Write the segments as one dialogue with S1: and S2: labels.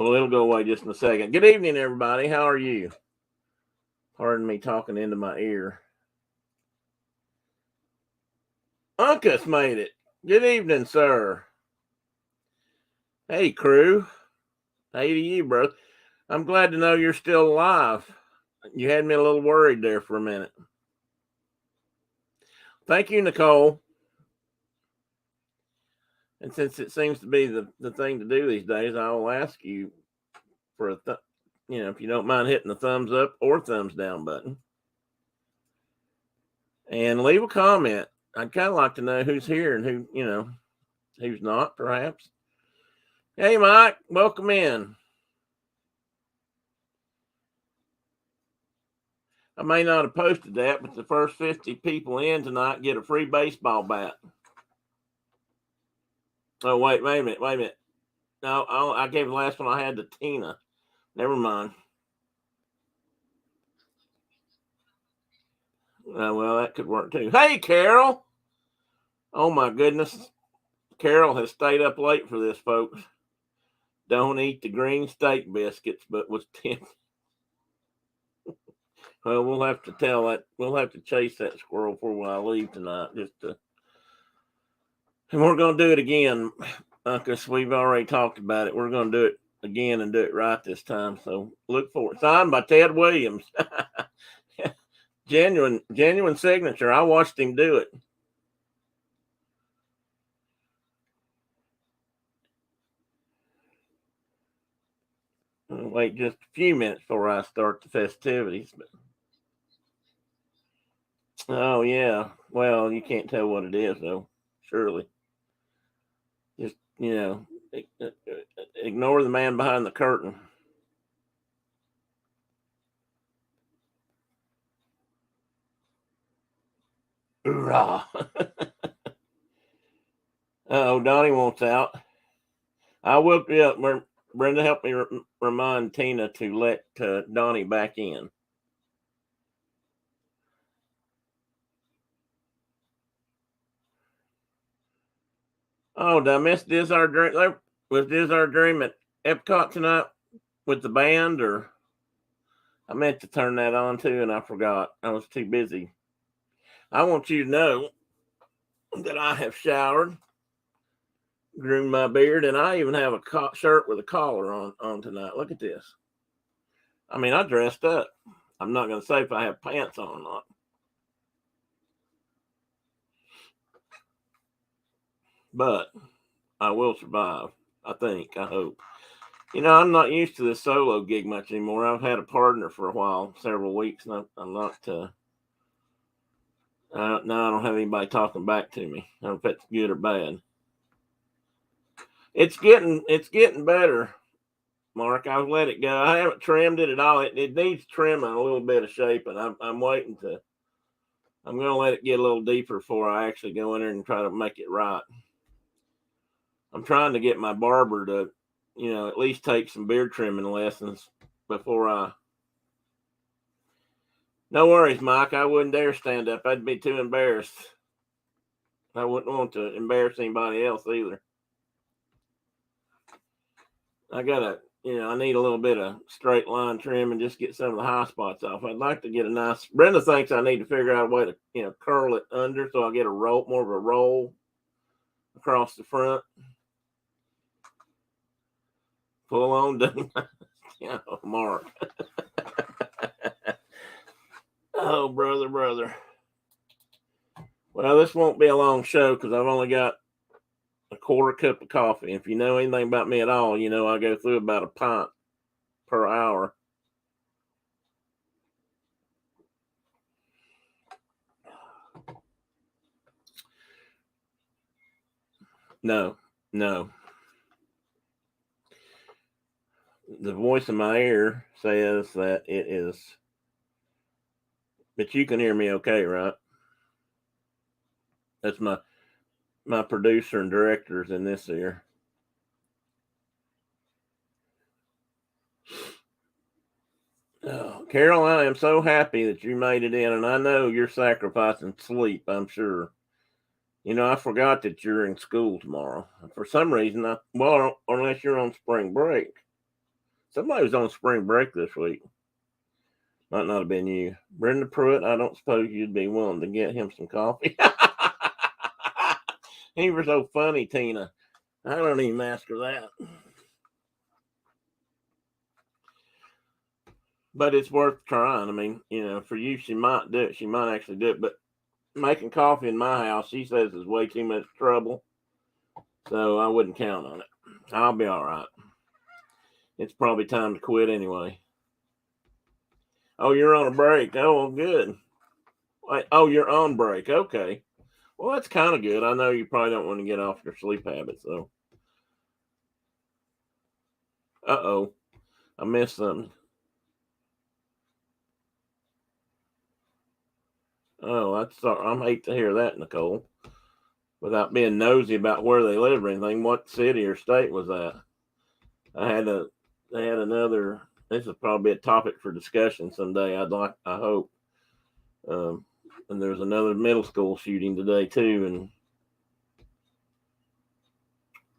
S1: Well, it'll go away just in a second. Good evening, everybody. How are you? Pardon me talking into my ear. Uncas made it. Good evening, sir. Hey, crew. Hey to you, bro. I'm glad to know you're still alive. You had me a little worried there for a minute. Thank you, Nicole. And since it seems to be the thing to do these days, I will ask you for if you don't mind hitting the thumbs up or thumbs down button. And leave a comment. I'd kind of like to know who's here and who's not, perhaps. Hey, Mike, welcome in. I may not have posted that, but the first 50 people in tonight get a free baseball bat. Oh, wait a minute. No, I gave the last one I had to Tina. Never mind. Well, that could work too. Hey, Carol. Oh, my goodness. Carol has stayed up late for this, folks. Don't eat the green steak biscuits, but was tempted. Well, we'll have to tell that. We'll have to chase that squirrel before I leave tonight. And we're going to do it again, because we've already talked about it. We're going to do it again and do it right this time. So look for it. Signed by Ted Williams. Genuine signature. I watched him do it. I'll wait just a few minutes before I start the festivities. Oh, yeah. Well, you can't tell what it is, though, surely. Just, ignore the man behind the curtain. Hoorah. Oh, Donnie wants out. I will. Yeah, Brenda, help me remind Tina to let Donnie back in. Oh, did I miss This Our Dream? Was This Our Dream at Epcot tonight with the band, or I meant to turn that on too, and I forgot. I was too busy. I want you to know that I have showered, groomed my beard, and I even have a shirt with a collar on tonight. Look at this. I mean, I dressed up. I'm not going to say if I have pants on or not. But I will survive, I think, I hope. I'm not used to this solo gig much anymore. I've had a partner for a while, several weeks, and I'm not, now I don't have anybody talking back to me. I don't know if it's good or bad. It's getting better, Mark. I've let it go. I haven't trimmed it at all. It needs trimming a little bit of shape, and I'm waiting to. I'm going to let it get a little deeper before I actually go in there and try to make it right. I'm trying to get my barber to, at least take some beard trimming lessons before I. No worries, Mike. I wouldn't dare stand up. I'd be too embarrassed. I wouldn't want to embarrass anybody else either. I need a little bit of straight line trim and just get some of the high spots off. I'd like to get a nice. Brenda thinks I need to figure out a way to, curl it under so I get more of a roll across the front. Full on done. Mark. Oh, brother. Well, this won't be a long show because I've only got a quarter cup of coffee. If you know anything about me at all, I go through about a pint per hour. No. The voice in my ear says that it is, but you can hear me okay, right? That's my producer and directors in this ear. Oh, Carol, I am so happy that you made it in, and I know you're sacrificing sleep, I'm sure. I forgot that you're in school tomorrow. For some reason, unless you're on spring break. Somebody was on spring break this week. Might not have been you. Brenda Pruitt, I don't suppose you'd be willing to get him some coffee. He was so funny, Tina. I don't even ask her that. But it's worth trying. I mean, for you, she might do it. She might actually do it. But making coffee in my house, she says, is way too much trouble. So I wouldn't count on it. I'll be all right. It's probably time to quit anyway. Oh, you're on a break. Oh, good. Wait, oh, you're on break. Okay. Well, that's kind of good. I know you probably don't want to get off your sleep habits, though. Uh-oh. I missed something. Oh, I hate to hear that, Nicole. Without being nosy about where they live or anything, what city or state was that? They had another. This is probably a topic for discussion someday. I hope. And there's another middle school shooting today too. And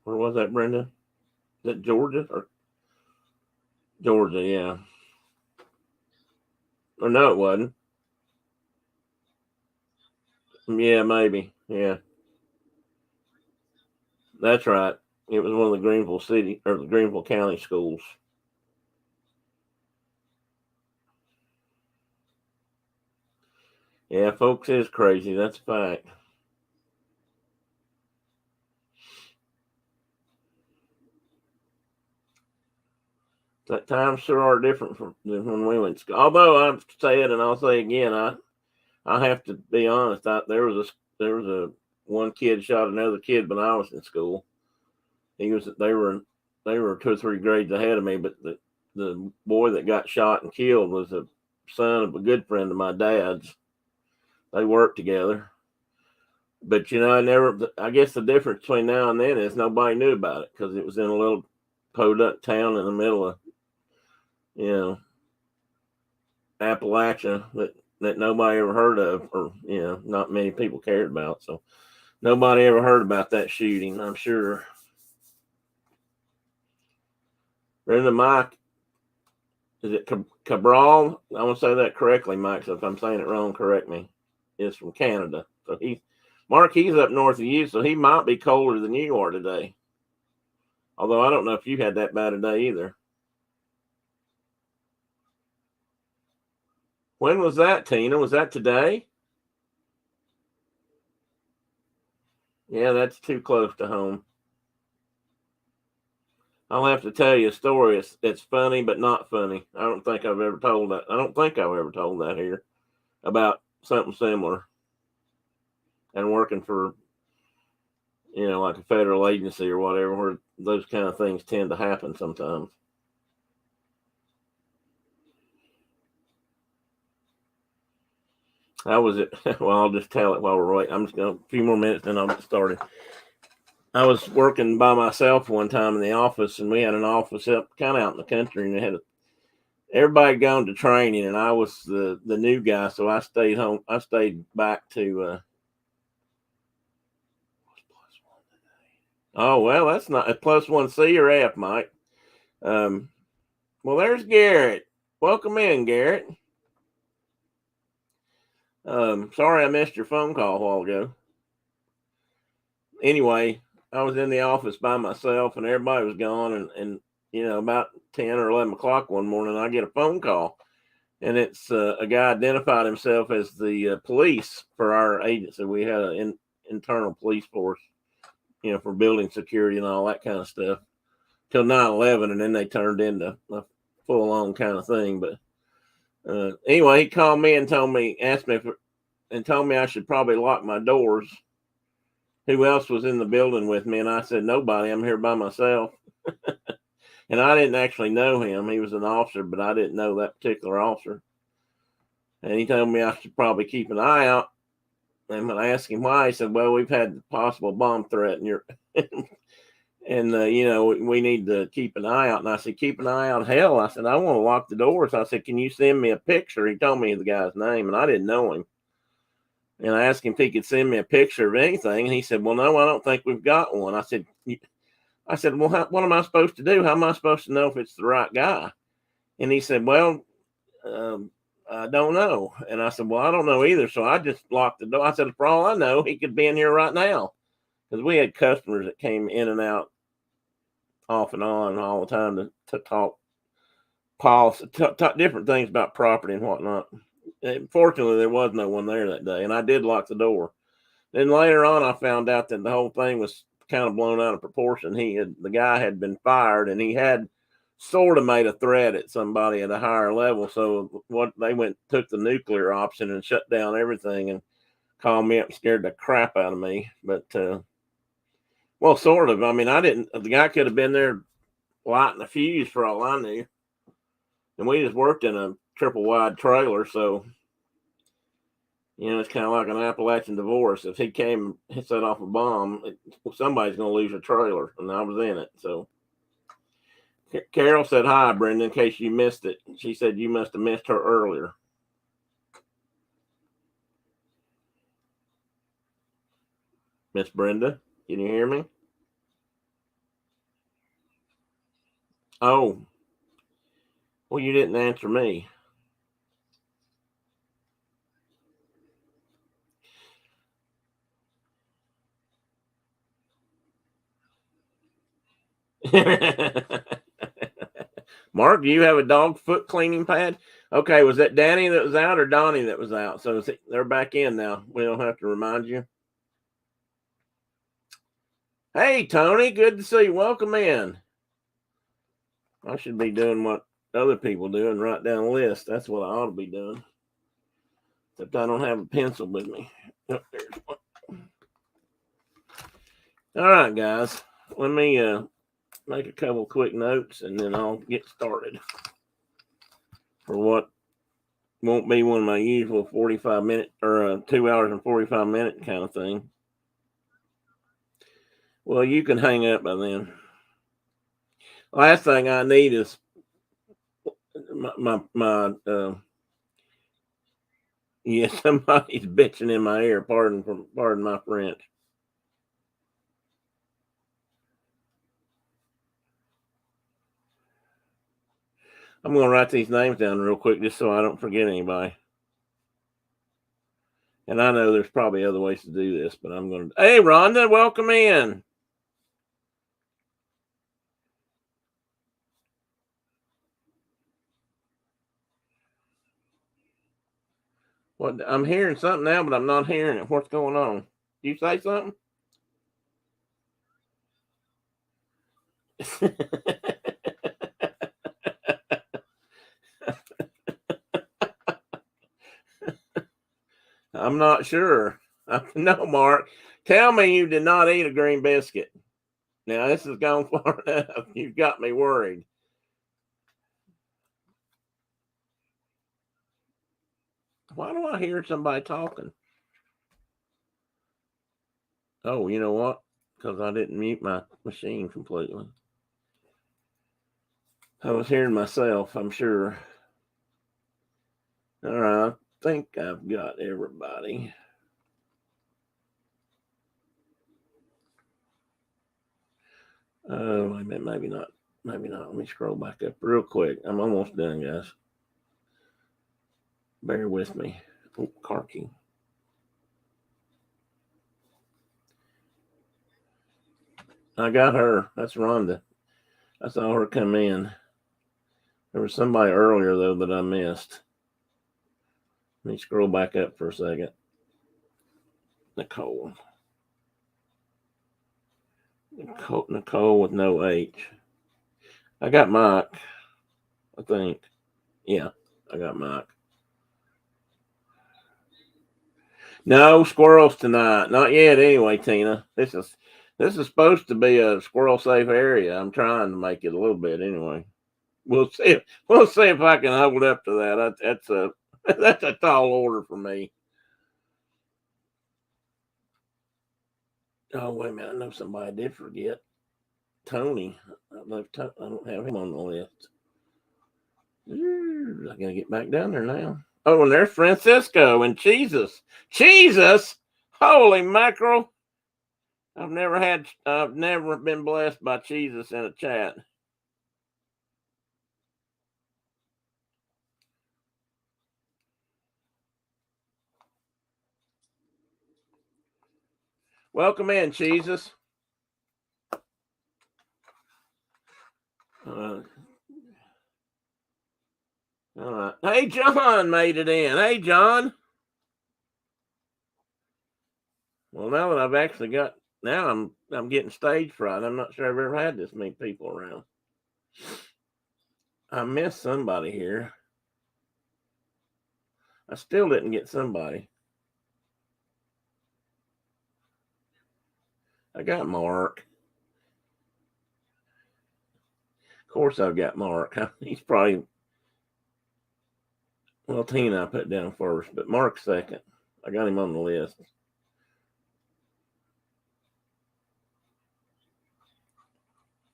S1: where was that, Brenda? Is that Georgia or Georgia? Yeah. Or no, it wasn't. Yeah, maybe. Yeah, that's right. It was one of the Greenville City or the Greenville County schools. Yeah, folks is crazy. That's a fact. That times sure are different than when we went to school. Although I've said, and I'll say again, I have to be honest. There was a one kid shot another kid when I was in school. They were 2 or 3 grades ahead of me, but the boy that got shot and killed was a son of a good friend of my dad's. They worked together. But I guess the difference between now and then is nobody knew about it because it was in a little podunk town in the middle of, Appalachia that nobody ever heard of, or, not many people cared about. So nobody ever heard about that shooting, I'm sure. Brenda, Mike, is it Cabral? I want to say that correctly, Mike. So if I'm saying it wrong, correct me. Is from Canada. So he's up north of you, so he might be colder than you are today. Although I don't know if you had that bad a day either. When was that, Tina? Was that today? Yeah, that's too close to home. I'll have to tell you a story. It's funny, but not funny. I don't think I've ever told that. I don't think I've ever told that here about something similar. And working for, like a federal agency or whatever, where those kind of things tend to happen sometimes. How was it? Well, I'll just tell it while we're waiting. I'm just going a few more minutes, then I'll get started. I was working by myself one time in the office, and we had an office up kind of out in the country, and everybody had gone to training, and I was the new guy, so I stayed home. I stayed back to. Oh well, that's not a +1 C or F, Mike. Well, there's Garrett. Welcome in, Garrett. Sorry I missed your phone call a while ago. Anyway, I was in the office by myself and everybody was gone. And about 10 or 11 o'clock one morning, I get a phone call. And it's a guy identified himself as the police for our agency. We had an internal police force, for building security and all that kind of stuff till 9/11. And then they turned into a full-on kind of thing. But anyway, he called me and told me I should probably lock my doors. Who else was in the building with me? And I said, nobody. I'm here by myself. And I didn't actually know him. He was an officer, but I didn't know that particular officer. And he told me I should probably keep an eye out. And when I asked him why, he said, well, we've had a possible bomb threat and we need to keep an eye out. And I said, keep an eye out. Hell, I said, I want to lock the doors. I said, can you send me a picture? He told me the guy's name, and I didn't know him. And I asked him if he could send me a picture of anything. And he said, well, no, I don't think we've got one. I said, I said, well, what am I supposed to do? How am I supposed to know if it's the right guy? And he said, well, I don't know. And I said, well, I don't know either. So I just locked the door. I said, for all I know, he could be in here right now. Because we had customers that came in and out off and on all the time to talk policy, talk different things about property and whatnot. And fortunately, there was no one there that day. And I did lock the door. Then later on, I found out that the whole thing was kind of blown out of proportion. The guy had been fired, and he had sort of made a threat at somebody at a higher level. So what they took the nuclear option and shut down everything and called me up and scared the crap out of me. But well, sort of. I mean, the guy could have been there lighting a fuse for all I knew. And we just worked in a triple wide trailer, so it's kind of like an Appalachian divorce. If he came and set off a bomb, somebody's going to lose a trailer, and I was in it. So Carol said hi, Brenda, in case you missed it. She said you must have missed her earlier. Miss Brenda, can you hear me? Oh, well, you didn't answer me. Mark, do you have a dog foot cleaning pad? Okay, was that Danny that was out or Donnie that was out? So they're back in now. We don't have to remind you. Hey, Tony, good to see you. Welcome in. I should be doing what other people do and write down a list. That's what I ought to be doing. Except I don't have a pencil with me. Oh, there's one. All right, guys. Let me make a couple quick notes and then I'll get started for what won't be one of my usual 45-minute or 2 hours and 45-minute kind of thing. Well, you can hang up by then. Last thing I need is my yeah, somebody's bitching in my ear. Pardon my French. I'm going to write these names down real quick just so I don't forget anybody. And I know there's probably other ways to do this, but I'm going to. Hey, Rhonda, welcome in. What? I'm hearing something now, but I'm not hearing it. What's going on? Did you say something? I'm not sure. No, Mark. Tell me you did not eat a green biscuit. Now, this has gone far enough. You've got me worried. Why do I hear somebody talking? Oh, you know what? Because I didn't mute my machine completely. I was hearing myself, I'm sure. All right, I think I've got everybody. Oh, wait a minute, maybe not. Maybe not. Let me scroll back up real quick. I'm almost done, guys. Bear with me. Oh, car key. I got her. That's Rhonda. I saw her come in. There was somebody earlier, though, that I missed. Let me scroll back up for a second. Nicole with no H. I got Mike, I think. Yeah, I got Mike. No squirrels tonight. Not yet anyway, Tina. This is supposed to be a squirrel safe area. I'm trying to make it a little bit anyway. We'll see. We'll see if I can hold up to that. That's a tall order for me. Oh, wait a minute. I know somebody I did forget. Tony. I don't have him on the list. I gotta get back down there now. Oh, and there's Francisco and Jesus. Holy mackerel. I've never been blessed by Jesus in a chat. Welcome in, Jesus. All right. Hey, John made it in. Hey, John. Well, now that I've actually got, now I'm getting stage fright. I'm not sure I've ever had this many people around. I missed somebody here. I still didn't get somebody. I got Mark. Of course, I've got Mark. He's probably, well, Tina I put down first, but Mark's second. I got him on the list.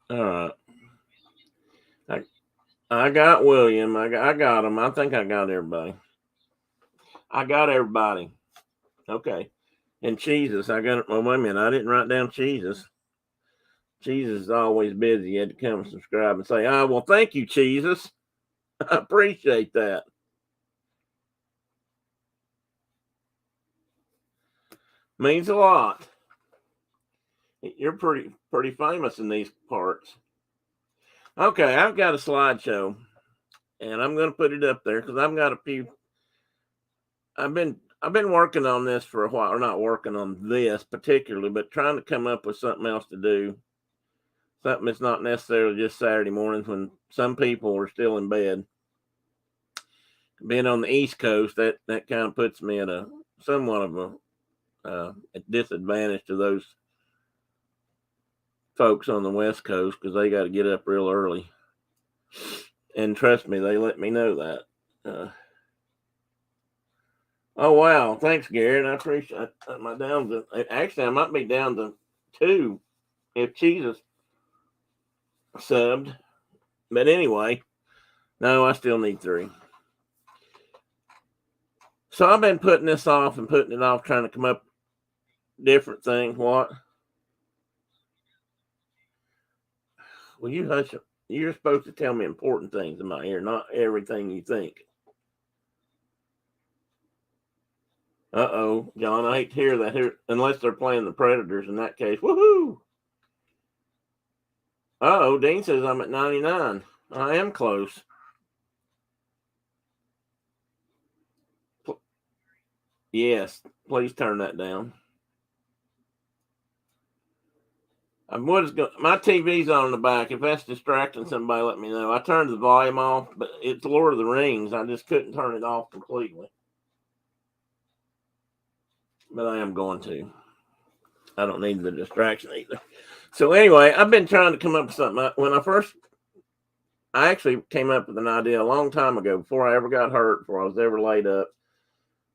S1: All right. I got William. I got him. I think I got everybody. I got everybody. Okay. And Jesus, I got it. Well, wait a minute. I didn't write down Jesus. Jesus is always busy. You had to come and subscribe and say, "Ah, well, thank you, Jesus. I appreciate that." Means a lot. You're pretty famous in these parts. Okay, I've got a slideshow, and I'm going to put it up there because I've got a few. I've been working on this for a while, or not working on this particularly, but trying to come up with something else to do. Something that's not necessarily just Saturday mornings when some people are still in bed. Being on the East Coast, that kind of puts me at a somewhat of a disadvantage to those folks on the West Coast because they got to get up real early. And trust me, they let me know that. Oh wow, thanks, Garrett. I appreciate it. My down to actually I might be down to 2 if Jesus subbed. But anyway, no, I still need 3. So I've been putting this off and putting it off, trying to come up different things. What? Well, you hush. You're supposed to tell me important things in my ear, not everything you think. Uh-oh, John, I hate to hear that here, unless they're playing the Predators in that case. Woohoo! Uh-oh, Dean says I'm at 99. I am close. Yes, please turn that down. My TV's on in the back. If that's distracting somebody, let me know. I turned the volume off, but it's Lord of the Rings. I just couldn't turn it off completely. But I am going to. I don't need the distraction either. So anyway, I've been trying to come up with something. I actually came up with an idea a long time ago, before I ever got hurt, before I was ever laid up.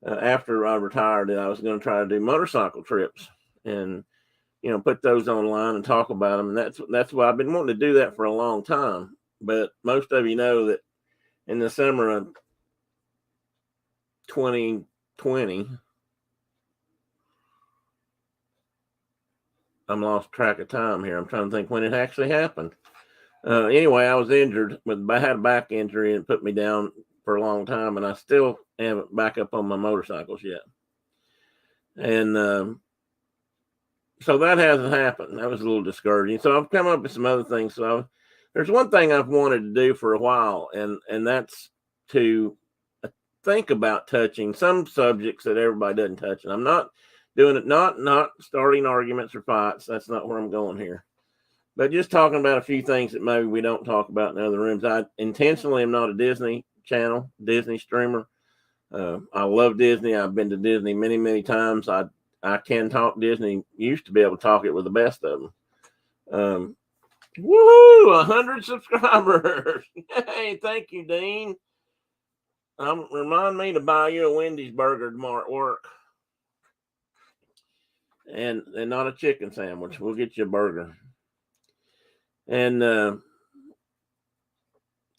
S1: After I retired, that I was going to try to do motorcycle trips and put those online and talk about them. And that's why I've been wanting to do that for a long time. But most of you know that in the summer of 2020, I'm lost track of time here. I'm trying to think when it actually happened. Anyway, I was injured I had a back injury and it put me down for a long time, and I still haven't back up on my motorcycles yet. And so that hasn't happened. That was a little discouraging. So I've come up with some other things. So there's one thing I've wanted to do for a while, and that's to think about touching some subjects that everybody doesn't touch. And I'm not doing it, not starting arguments or fights. That's not where I'm going here. But just talking about a few things that maybe we don't talk about in other rooms. I intentionally am not a Disney Channel, Disney streamer. I love Disney. I've been to Disney many, many times. I can talk Disney. Used to be able to talk it with the best of them. Woo! 100 subscribers. Hey, thank you, Dean. Remind me to buy you a Wendy's burger tomorrow at work. And not a chicken sandwich. We'll get you a burger. And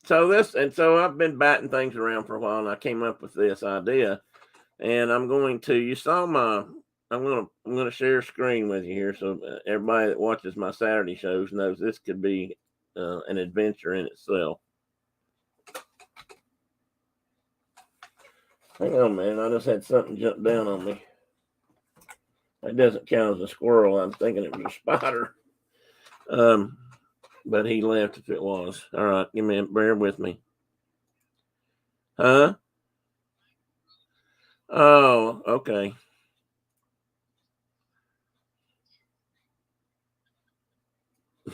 S1: so I've been batting things around for a while, and I came up with this idea. And I'm going to, you saw I'm gonna share a screen with you here, so everybody that watches my Saturday shows knows this could be an adventure in itself. Hang on, man. I just had something jump down on me. That doesn't count as a squirrel. I'm thinking it was a spider. But he left if it was. All right, bear with me. Huh? Oh, okay.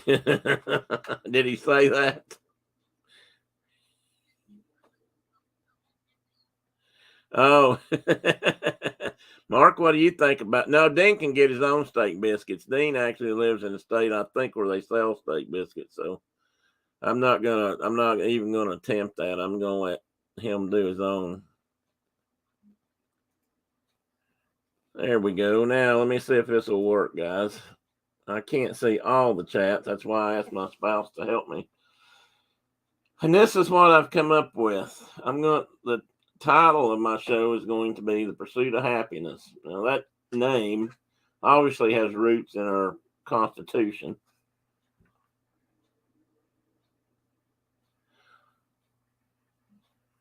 S1: Did he say that? Oh, Mark, what do you think about? No, Dean can get his own steak biscuits. Dean actually lives in a state, I think, where they sell steak biscuits. So I'm not even gonna attempt that. I'm gonna let him do his own. There we go. Now let me see if this will work, guys. I can't see all the chats. That's why I asked my spouse to help me. And this is what I've come up with. The title of my show is going to be The Pursuit of Happiness. Now that name obviously has roots in our Constitution.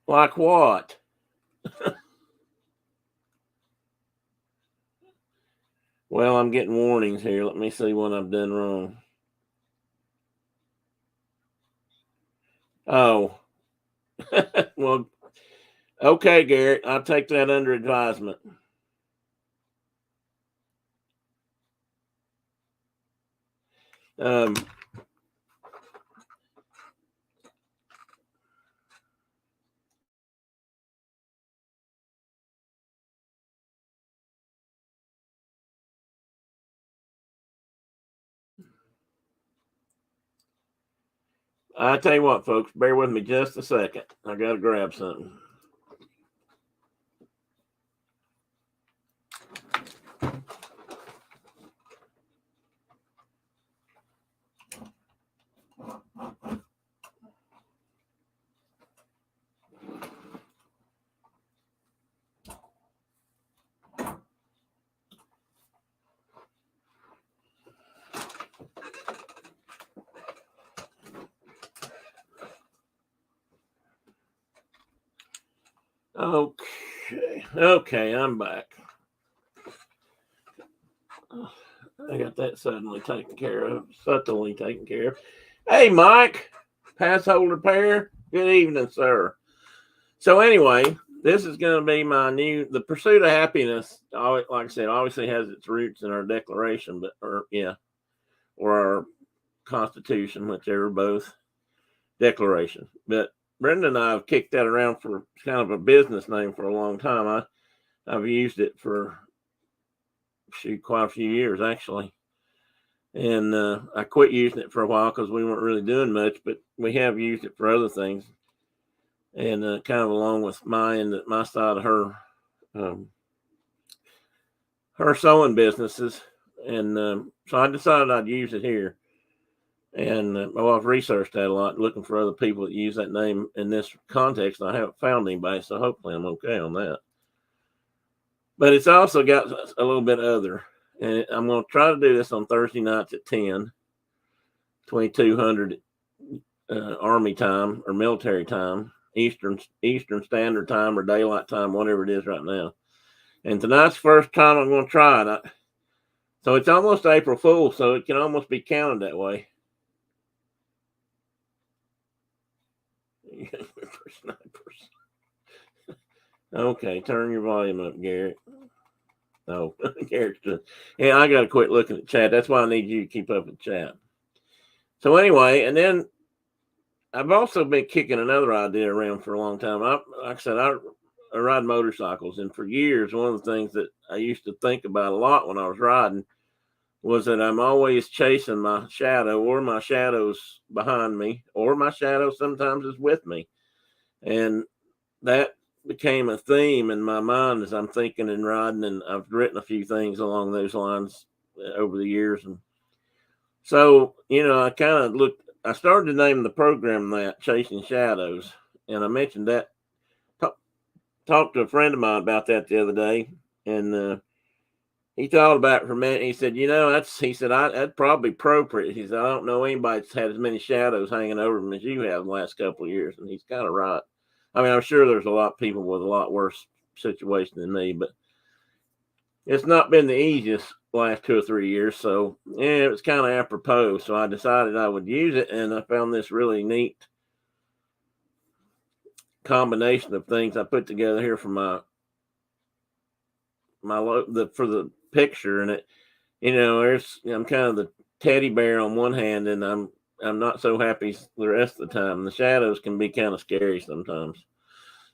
S1: Like what? Well, I'm getting warnings here. Let me see what I've done wrong. Oh. Well, okay, Garrett. I'll take that under advisement. I tell you what, folks, bear with me just a second. I got to grab something. Okay, I'm back. I got that subtly taken care of. Hey, Mike, pass holder pair. Good evening, sir. So anyway, this is going to be the Pursuit of Happiness. Like I said, obviously has its roots in our Declaration, or our Constitution, whichever, both Declaration. But Brenda and I have kicked that around for kind of a business name for a long time. I've used it for quite a few years actually, and I quit using it for a while because we weren't really doing much. But we have used it for other things, and kind of along with my side of her sewing businesses, and so I decided I'd use it here. And I've researched that a lot, looking for other people that use that name in this context. I haven't found anybody, so hopefully I'm okay on that. But it's also got a little bit other, and I'm going to try to do this on Thursday nights at 10, 2200 Army time or military time, Eastern Standard Time or Daylight Time, whatever it is right now. And tonight's first time I'm going to try it. So it's almost April Fool's, so it can almost be counted that way. Okay, turn your volume up, Garrett. Oh, Garrett's just, yeah, I got to quit looking at chat. That's why I need you to keep up with chat. So anyway, and then I've also been kicking another idea around for a long time. Like I said, I ride motorcycles, and for years, one of the things that I used to think about a lot when I was riding was that I'm always chasing my shadow, or my shadow's behind me, or my shadow sometimes is with me. And that became a theme in my mind as I'm thinking and riding, and I've written a few things along those lines over the years. And so, I started to name the program that Chasing Shadows, and I mentioned that, talked to a friend of mine about that the other day, and he thought about it for a minute. And he said, that's probably appropriate. He said, I don't know anybody that's had as many shadows hanging over him as you have the last couple of years. And he's kind of right. I mean, I'm sure there's a lot of people with a lot worse situation than me, but it's not been the easiest last 2 or 3 years. So yeah, it was kind of apropos. So I decided I would use it, and I found this really neat combination of things I put together here for for the picture. And it, I'm kind of the teddy bear on one hand, and I'm not so happy the rest of the time. The shadows can be kind of scary sometimes.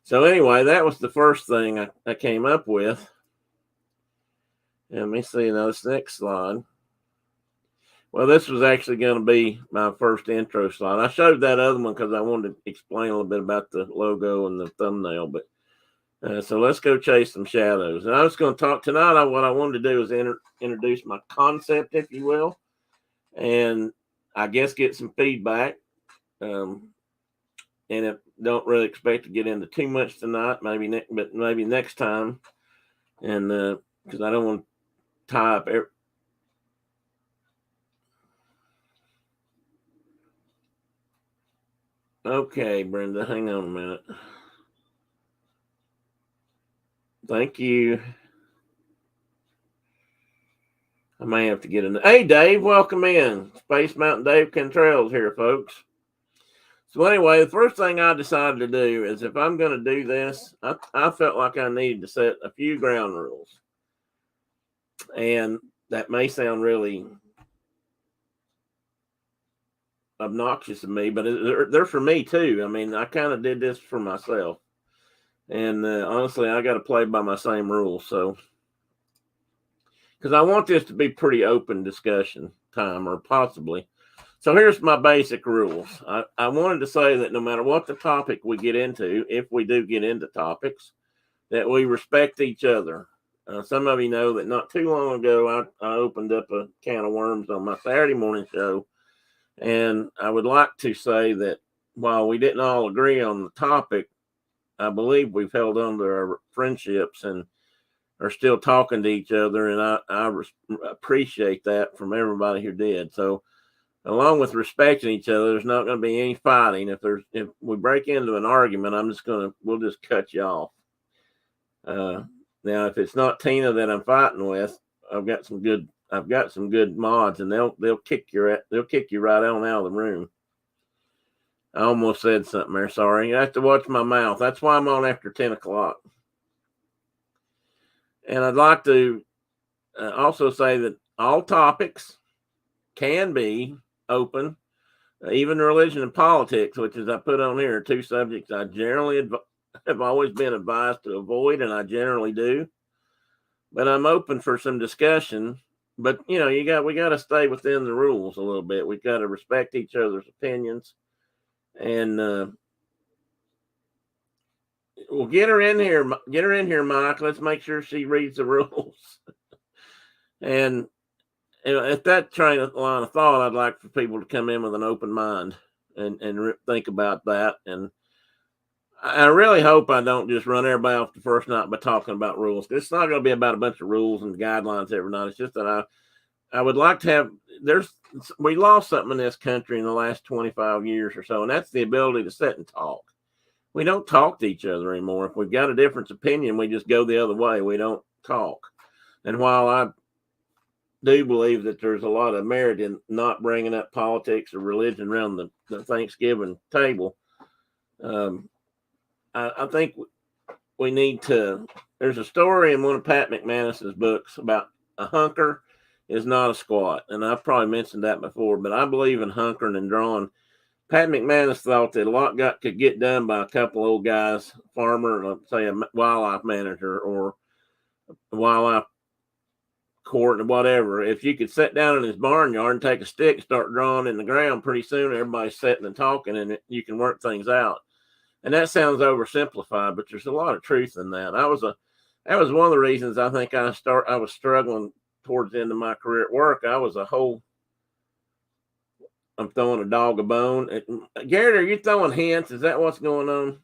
S1: So anyway, that was the first thing I came up with. And let me see now this next slide. Well, this was actually going to be my first intro slide. I showed that other one because I wanted to explain a little bit about the logo and the thumbnail. But so let's go chase some shadows. And I was going to talk tonight. What I wanted to do is introduce my concept, if you will, and I guess get some feedback. And don't really expect to get into too much tonight. But maybe next time. And because I don't want to tie up Okay, Brenda, hang on a minute. Thank you. I may have to get in. Hey, Dave, welcome in. Space Mountain Dave Cantrell's here, folks. So anyway, the first thing I decided to do is if I'm going to do this, I felt like I needed to set a few ground rules. And that may sound really obnoxious of me, but they're for me too. I mean, I kind of did this for myself. And honestly, I got to play by my same rules. So, because I want this to be pretty open discussion time, or possibly. So here's my basic rules. I wanted to say that no matter what the topic we get into, if we do get into topics, that we respect each other. Some of you know that not too long ago, I opened up a can of worms on my Saturday morning show. And I would like to say that while we didn't all agree on the topic, I believe we've held on to our friendships and are still talking to each other. And I appreciate that from everybody who did. So along with respecting each other, there's not going to be any fighting. If we break into an argument, we'll just cut you off. Now, if it's not Tina that I'm fighting with, I've got some good mods, and they'll kick you right on out of the room. I almost said something there. Sorry. I have to watch my mouth. That's why I'm on after 10 o'clock. And I'd like to also say that all topics can be open, even religion and politics, which, as I put on here, are two subjects I generally have always been advised to avoid, and I generally do. But I'm open for some discussion. But we got to stay within the rules a little bit. We've got to respect each other's opinions, and we'll get her in here. Get her in here, Mike. Let's make sure she reads the rules. And at that line of thought, I'd like for people to come in with an open mind and think about that. And I really hope I don't just run everybody off the first night by talking about rules. It's not going to be about a bunch of rules and guidelines every night. It's just that I would like to have, we lost something in this country in the last 25 years or so, and that's the ability to sit and talk. We don't talk to each other anymore. If we've got a different opinion, we just go the other way. We don't talk. And while I do believe that there's a lot of merit in not bringing up politics or religion around the Thanksgiving table, I think we need to. There's a story in one of Pat McManus's books about a hunker is not a squat. And I've probably mentioned that before, but I believe in hunkering and drawing. Pat McManus thought that a lot could get done by a couple old guys, farmer, say a wildlife manager or a wildlife court or whatever. If you could sit down in his barnyard and take a stick and start drawing in the ground, pretty soon everybody's sitting and talking, and you can work things out. And that sounds oversimplified, but there's a lot of truth in that. That was one of the reasons I think I was struggling towards the end of my career at work. I'm throwing a dog a bone. Garrett, are you throwing hints? Is that what's going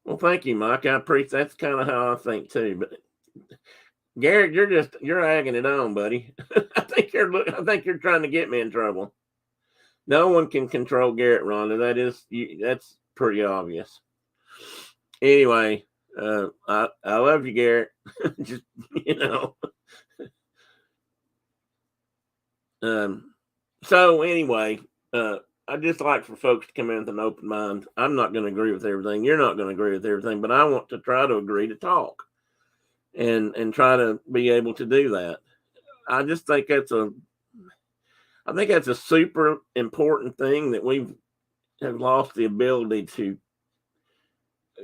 S1: on? Well, thank you, Mike. I appreciate that's kind of how I think too. But Garrett, you're egging it on, buddy. I think you're trying to get me in trouble. No one can control Garrett, Rhonda. That's pretty obvious. Anyway, I love you, Garrett. Just So anyway, I just like for folks to come in with an open mind. I'm not going to agree with everything. You're not going to agree with everything, but I want to try to agree to talk and try to be able to do that. I just think that's a super important thing that we have lost the ability to.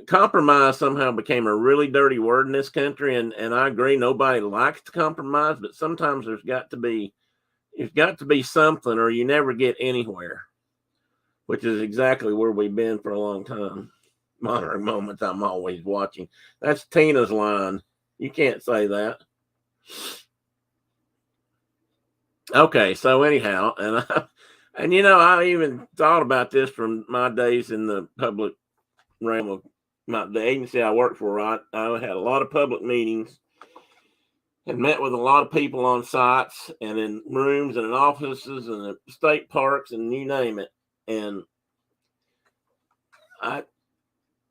S1: Compromise somehow became a really dirty word in this country, and I agree nobody likes to compromise, but sometimes there's got to be something or you never get anywhere, which is exactly where we've been for a long time. Monitoring moments, I'm always watching. That's Tina's line. You can't say that. Okay, so anyhow, and I even thought about this from my days in the public realm of the agency I worked for. I had a lot of public meetings and met with a lot of people on sites and in rooms and in offices and at state parks and you name it. And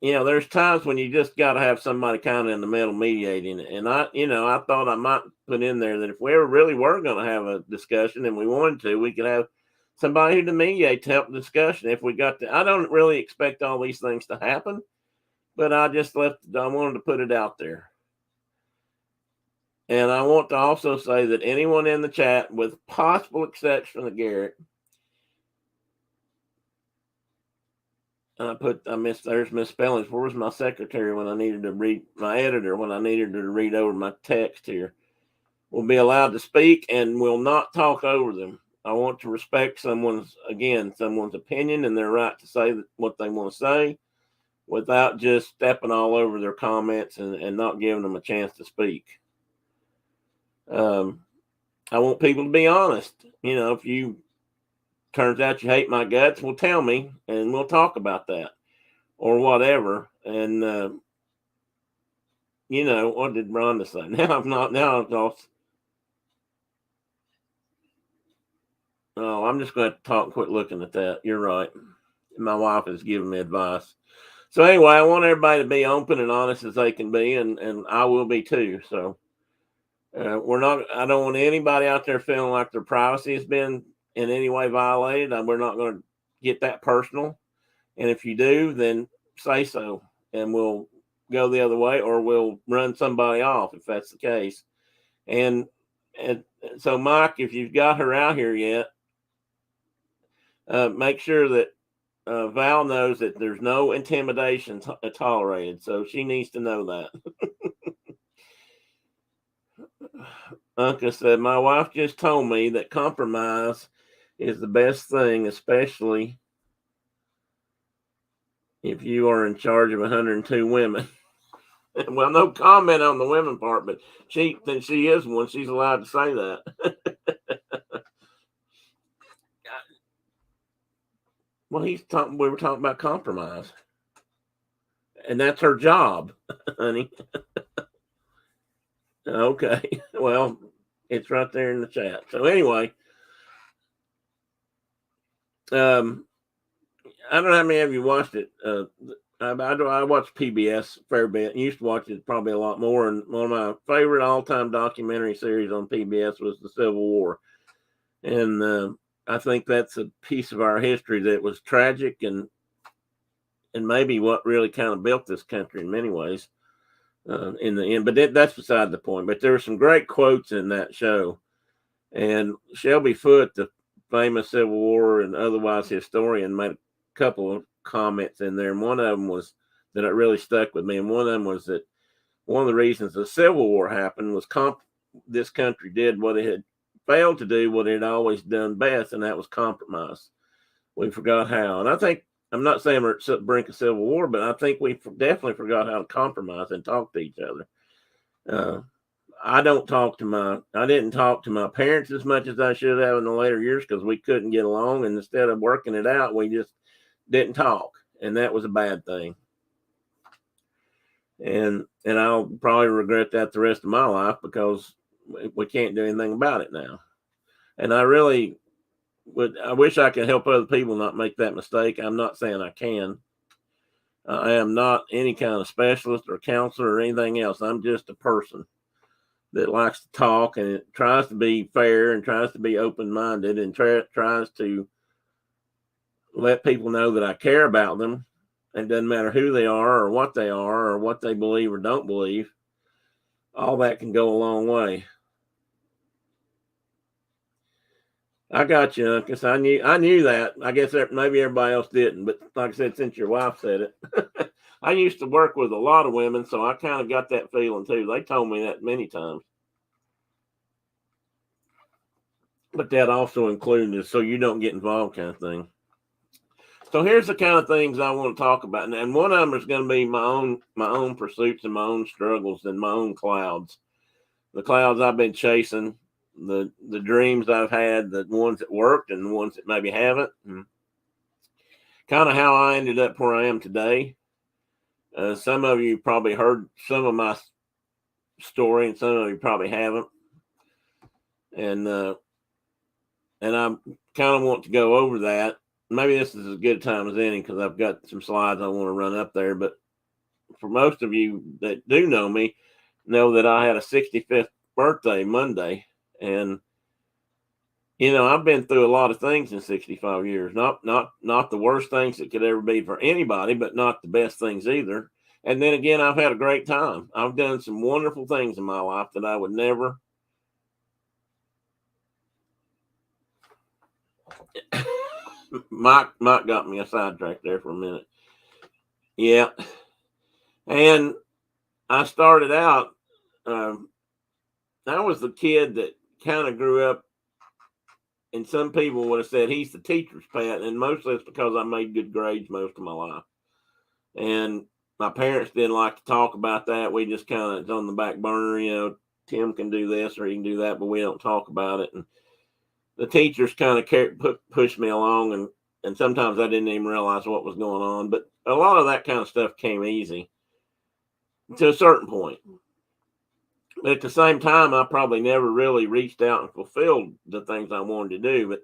S1: there's times when you just got to have somebody kind of in the middle mediating. And I thought I might put in there that if we ever really were going to have a discussion and we wanted to, we could have somebody who to mediate to help the discussion. If we got to, I don't really expect all these things to happen, but I wanted to put it out there. And I want to also say that anyone in the chat, with possible exception of Garrett, there's misspellings. Where was my secretary when I needed to read, my editor when I needed to read over my text here? Will be allowed to speak and will not talk over them. I want to respect someone's opinion and their right to say what they want to say without just stepping all over their comments and not giving them a chance to speak. I want people to be honest. If you turns out you hate my guts, well, tell me and we'll talk about that or whatever. And what did Rhonda say? I'm just going to talk. Quit looking at that. You're right. My wife is giving me advice. So anyway, I want everybody to be open and honest as they can be, and I will be too. So I don't want anybody out there feeling like their privacy has been in any way violated. We're not going to get that personal. And if you do, then say so, and we'll go the other way, or we'll run somebody off if that's the case. And so, Mike, if you've got her out here yet, make sure that Val knows that there's no intimidation tolerated. So she needs to know that. Uncle said, my wife just told me that compromise is the best thing, especially if you are in charge of 102 women. Well, no comment on the women part, but she is one. She's allowed to say that. Well, we were talking about compromise. And that's her job, honey. Okay. Well, it's right there in the chat. So anyway, I don't know how many of you watched it. I watched PBS a fair bit. I used to watch it probably a lot more. And one of my favorite all-time documentary series on PBS was the Civil War. And I think that's a piece of our history that was tragic and maybe what really kind of built this country in many ways in the end. But that's beside the point. But there were some great quotes in that show. And Shelby Foote, the famous Civil War and otherwise historian, made a couple of comments in there. And one of them was that it really stuck with me. And one of them was that one of the reasons the Civil War happened was this country did what it had failed to do, what it had always done best, and that was compromise. We forgot how. And I think, I'm not saying we're at the brink of Civil War, but I think we definitely forgot how to compromise and talk to each other. I didn't talk to my parents as much as I should have in the later years because we couldn't get along. And instead of working it out, we just didn't talk. And that was a bad thing. and I'll probably regret that the rest of my life because we can't do anything about it now. And I really I wish I could help other people not make that mistake. I'm not saying I can. I am not any kind of specialist or counselor or anything else. I'm just a person that likes to talk and tries to be fair and tries to be open-minded and tries to let people know that I care about them. It doesn't matter who they are or what they believe or don't believe. All that can go a long way. I got you, because I knew that. I guess maybe everybody else didn't, but like I said, since your wife said it, I used to work with a lot of women, so I kind of got that feeling too. They told me that many times, but that also included so you don't get involved kind of thing. So here's the kind of things I want to talk about, and one of them is going to be my own pursuits and my own struggles and my own clouds, the clouds I've been chasing, the dreams I've had, the ones that worked and the ones that maybe haven't, and kind of how I ended up where I am today. Some of you probably heard some of my story, and some of you probably haven't, and I kind of want to go over that. Maybe this is as good a time as any because I've got some slides I want to run up there. But for most of you that do know me, know that I had a 65th birthday Monday, and I've been through a lot of things in 65 years. Not the worst things that could ever be for anybody, but not the best things either. And then again, I've had a great time. I've done some wonderful things in my life that I would never. Mike got me a sidetrack there for a minute. Yeah. And I started out, I was the kid that kind of grew up, and some people would have said he's the teacher's pet, and mostly it's because I made good grades most of my life. And my parents didn't like to talk about that. We just kind of, it's on the back burner, Tim can do this or he can do that, but we don't talk about it. And the teachers kind of pushed me along, and sometimes I didn't even realize what was going on. But a lot of that kind of stuff came easy to a certain point. But at the same time, I probably never really reached out and fulfilled the things I wanted to do. But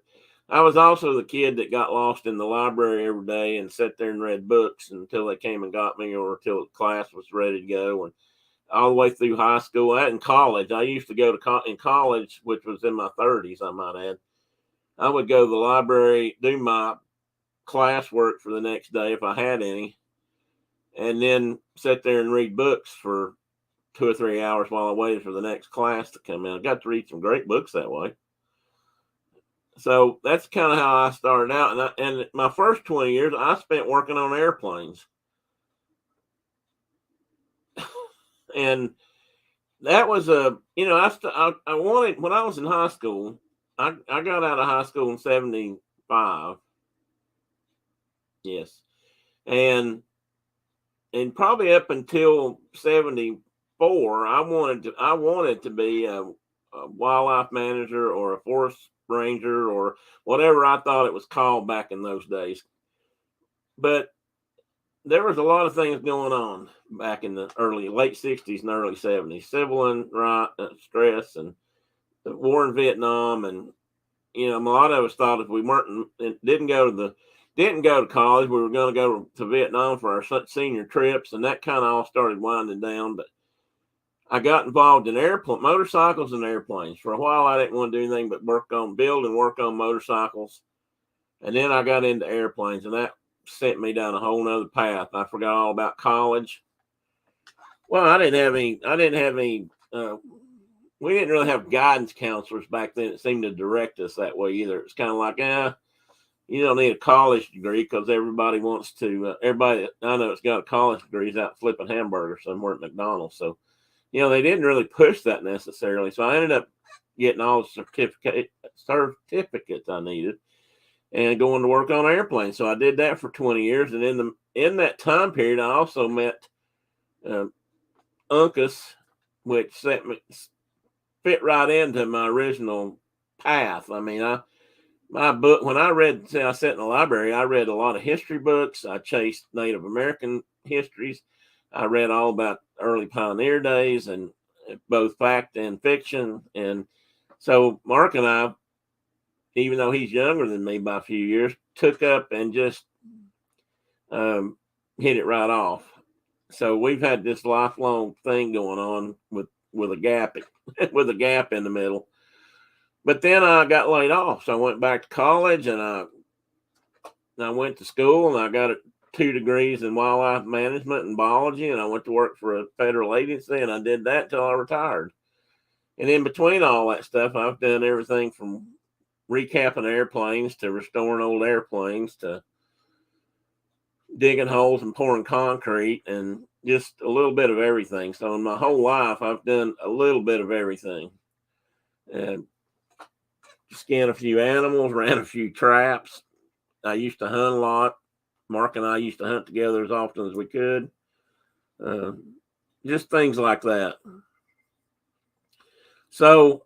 S1: I was also the kid that got lost in the library every day and sat there and read books until they came and got me, or until class was ready to go. And all the way through high school and college, I used to go to in college, which was in my 30s, I might add. I would go to the library, do my classwork for the next day if I had any, and then sit there and read books for 2 or 3 hours while I waited for the next class to come in. I got to read some great books that way. So that's kind of how I started out. And my first 20 years, I spent working on airplanes. And that was I wanted, when I was in high school, I got out of high school in 75. Yes. And probably up until 74, I wanted to be a wildlife manager or a forest ranger or whatever I thought it was called back in those days. But there was a lot of things going on back in the late 60s and early 70s, civil unrest and the war in Vietnam. And, a lot of us thought if we didn't go to college, we were going to go to Vietnam for our senior trips. And that kind of all started winding down. But I got involved in motorcycles and airplanes. For a while, I didn't want to do anything but build and work on motorcycles. And then I got into airplanes, and that sent me down a whole nother path. I forgot all about college. Well, I didn't have any, we didn't really have guidance counselors back then that seemed to direct us that way either. It's kind of like, you don't need a college degree because everybody wants to, everybody that I know that's got a college degree is out flipping hamburgers somewhere at McDonald's. So, they didn't really push that necessarily. So I ended up getting all the certificates I needed and going to work on airplanes. So I did that for 20 years. And in that time period, I also met Uncas, which fit right into my original path. I mean, my book, when I sat in the library, I read a lot of history books. I chased Native American histories. I read all about early pioneer days and both fact and fiction. And so Mark and I, even though he's younger than me by a few years, took up and just hit it right off. So we've had this lifelong thing going on with a gap with a gap in the middle. But then I got laid off, so I went back to college and I went to school and I got 2 degrees in wildlife management and biology, and I went to work for a federal agency, and I did that till I retired. And in between all that stuff, I've done everything from recapping airplanes to restoring old airplanes to digging holes and pouring concrete and just a little bit of everything. So in my whole life, I've done a little bit of everything. And skinned a few animals, ran a few traps. I used to hunt a lot. Mark and I used to hunt together as often as we could. Just things like that. So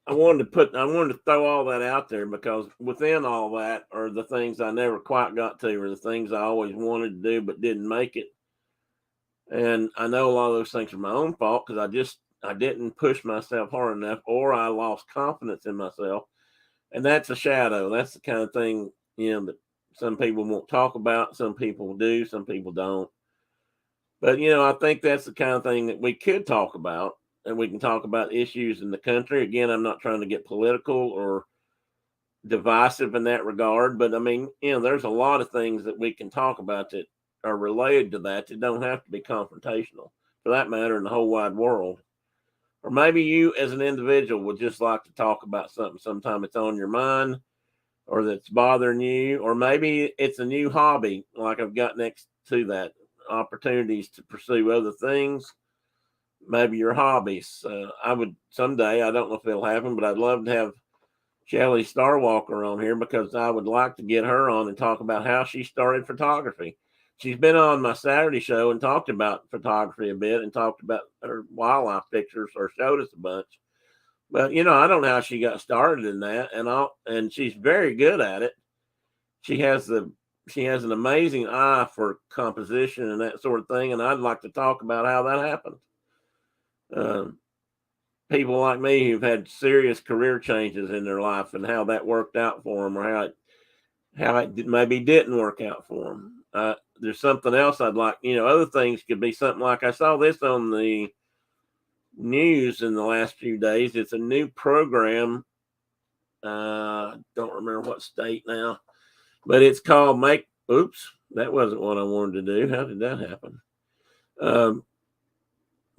S1: I wanted to throw all that out there because within all that are the things I never quite got to, or the things I always wanted to do but didn't make it. And I know a lot of those things are my own fault because I didn't push myself hard enough, or I lost confidence in myself. And that's a shadow. That's the kind of thing, that some people won't talk about. Some people do, some people don't. But, I think that's the kind of thing that we could talk about, and we can talk about issues in the country. Again, I'm not trying to get political or divisive in that regard, but I mean, there's a lot of things that we can talk about that are related to that don't have to be confrontational, for that matter, in the whole wide world. Or maybe you as an individual would just like to talk about something sometime it's on your mind or that's bothering you, or maybe it's a new hobby like I've got next to that, opportunities to pursue other things, maybe your hobbies. I would someday, I don't know if it'll happen, but I'd love to have Shelley Starwalker on here because I would like to get her on and talk about how she started photography. She's been on my Saturday show and talked about photography a bit and talked about her wildlife pictures, or showed us a bunch. But I don't know how she got started in that, and she's very good at it. She has an amazing eye for composition and that sort of thing, and I'd like to talk about how that happened. People like me who've had serious career changes in their life and how that worked out for them, or how it maybe didn't work out for them. There's something else I'd like, other things could be something like I saw this on the news in the last few days. It's a new program. Don't remember what state now, but it's called oops, that wasn't what I wanted to do. How did that happen? The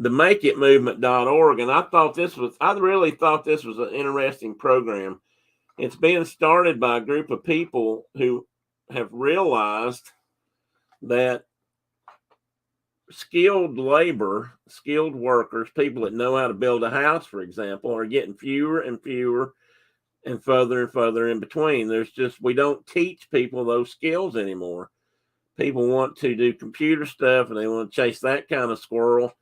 S1: makeitmovement.org. And I really thought this was an interesting program. It's being started by a group of people who have realized that skilled labor, skilled workers, people that know how to build a house, for example, are getting fewer and fewer and further in between. We don't teach people those skills anymore. People want to do computer stuff and they want to chase that kind of squirrel,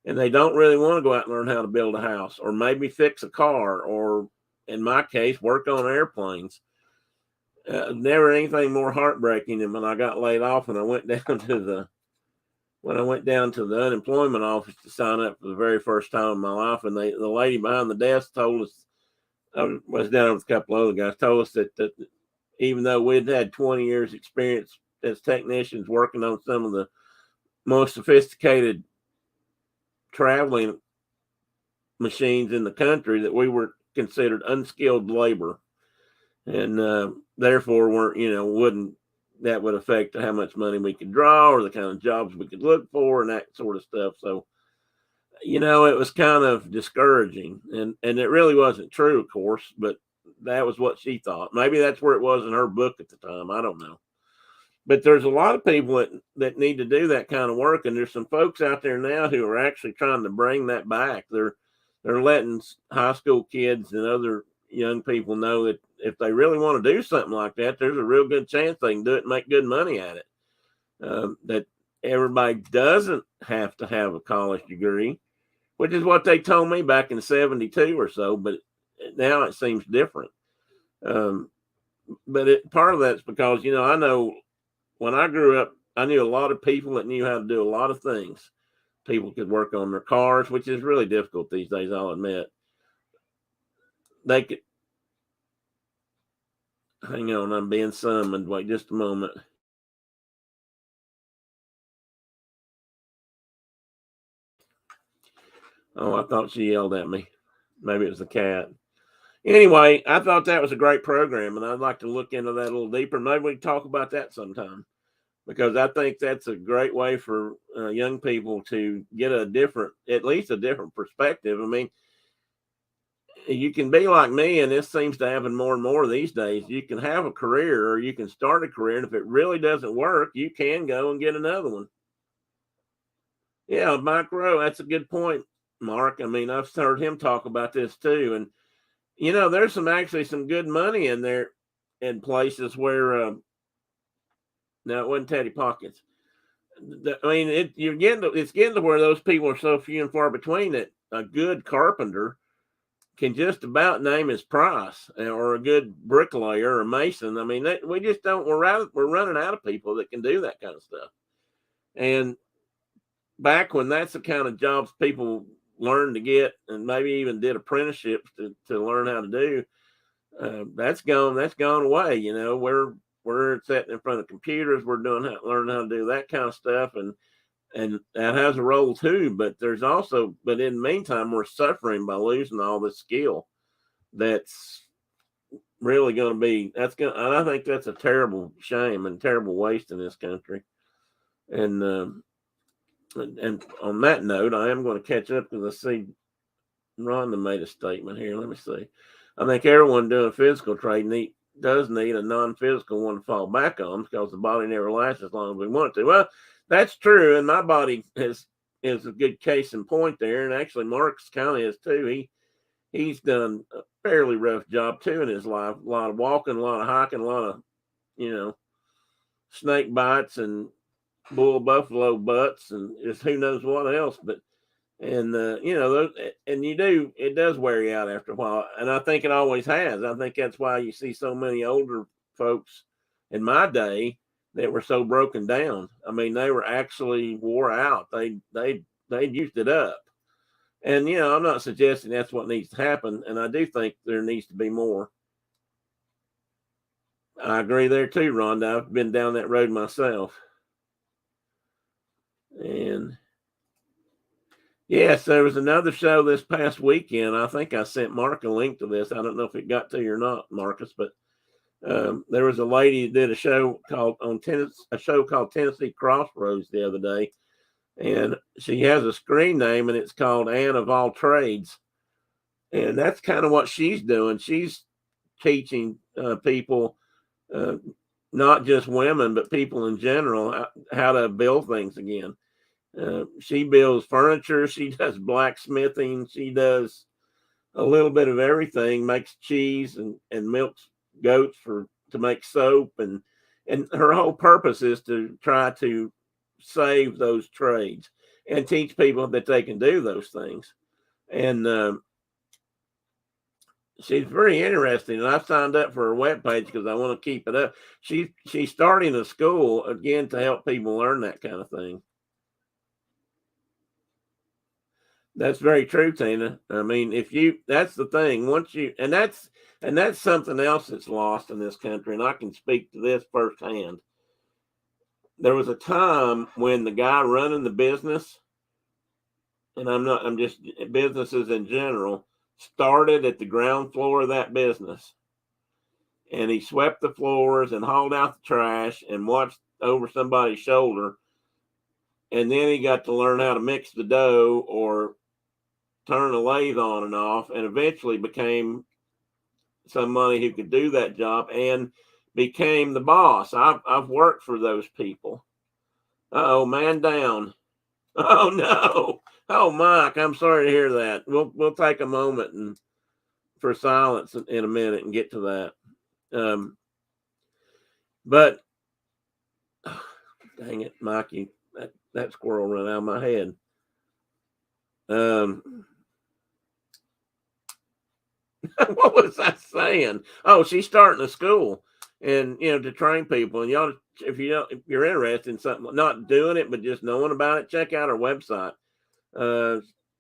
S1: and they don't really want to go out and learn how to build a house, or maybe fix a car, or in my case, work on airplanes. Never anything more heartbreaking than when I got laid off and I went down to the unemployment office to sign up for the very first time in my life, and the lady behind the desk told us, I was down with a couple other guys, told us that even though we'd had 20 years experience as technicians working on some of the most sophisticated traveling machines in the country, that we were considered unskilled labor, and therefore that would affect how much money we could draw or the kind of jobs we could look for and that sort of stuff. So it was kind of discouraging, and it really wasn't true, of course, but that was what she thought. Maybe that's where it was in her book at the time. I don't know. But there's a lot of people that need to do that kind of work, and there's some folks out there now who are actually trying to bring that back. They're letting high school kids and other young people know that if they really want to do something like that, there's a real good chance they can do it and make good money at it. That everybody doesn't have to have a college degree, which is what they told me back in 72 or so, but now it seems different. But part of that's because, I know when I grew up knew a lot of people that knew how to do a lot of things. People could work on their cars, which is really difficult these days, I'll admit. They could, hang on, I'm being summoned. Wait just a moment. Oh, I thought she yelled at me. Maybe it was the cat. Anyway, I thought that was a great program, and I'd like to look into that a little deeper. Maybe we can talk about that sometime, because I think that's a great way for young people to get at least a different perspective. I mean, you can be like me, and this seems to happen more and more these days. You can have a career, or you can start a career, and if it really doesn't work, you can go and get another one. Yeah, Mike Rowe, that's a good point, Mark. I mean, I've heard him talk about this too, and there's some good money in there in places where no, it wasn't Teddy Pockets. I mean, it's getting to where those people are so few and far between that a good carpenter can just about name his price, or a good bricklayer or mason. I mean, we just don't. We're running out of people that can do that kind of stuff. And back when that's the kind of jobs people learned to get, and maybe even did apprenticeships to learn how to do, that's gone away. We're sitting in front of computers. We're learning how to do that kind of stuff, and that has a role too. But in the meantime, we're suffering by losing all this skill. That's really going to be and I think that's a terrible shame and terrible waste in this country. And on that note, I am going to catch up because I see Rhonda made a statement here. Let me see. I think everyone doing physical trade does need a non-physical one to fall back on, because the body never lasts as long as we want it to. Well, that's true, and my body is a good case in point there. And actually, Mark's kind of is too. He's done a fairly rough job too in his life. A lot of walking, a lot of hiking, a lot of snake bites and buffalo butts, and just who knows what else. But it does wear you out after a while, and I think it always has. I think that's why you see so many older folks in my day that were so broken down. I mean, they were actually wore out. They used it up. And I'm not suggesting that's what needs to happen, and I do think there needs to be more. I agree there too, Rhonda. I've been down that road myself. And yes, there was another show this past weekend. I think I sent Mark a link to this. I don't know if it got to you or not, Marcus, but there was a lady that did a show called Tennessee Crossroads the other day, and she has a screen name, and it's called Anne of All Trades, and that's kind of what she's doing. She's teaching people, not just women, but people in general, how to build things again. She builds furniture. She does blacksmithing. She does a little bit of everything. Makes cheese and milks goats to make soap, and her whole purpose is to try to save those trades and teach people that they can do those things. And she's very interesting, and I've signed up for her webpage because I want to keep it up. She's starting a school again to help people learn that kind of thing. That's very true, Tina. I mean, that's the thing. That's something else that's lost in this country, and I can speak to this firsthand. There was a time when the guy running the business, and I'm just businesses in general, started at the ground floor of that business, and he swept the floors and hauled out the trash and watched over somebody's shoulder, and then he got to learn how to mix the dough or turn a lathe on and off, and eventually became somebody who could do that job and became the boss. I've worked for those people. Oh, man down. Oh no. Oh, Mike, I'm sorry to hear that. We'll take a moment for silence in a minute and get to that. But oh, dang it, Mikey, that squirrel ran out of my head. What was I saying? Oh, she's starting a school. and to train people. And y'all, if you're interested in something, not doing it but just knowing about it, check out her website.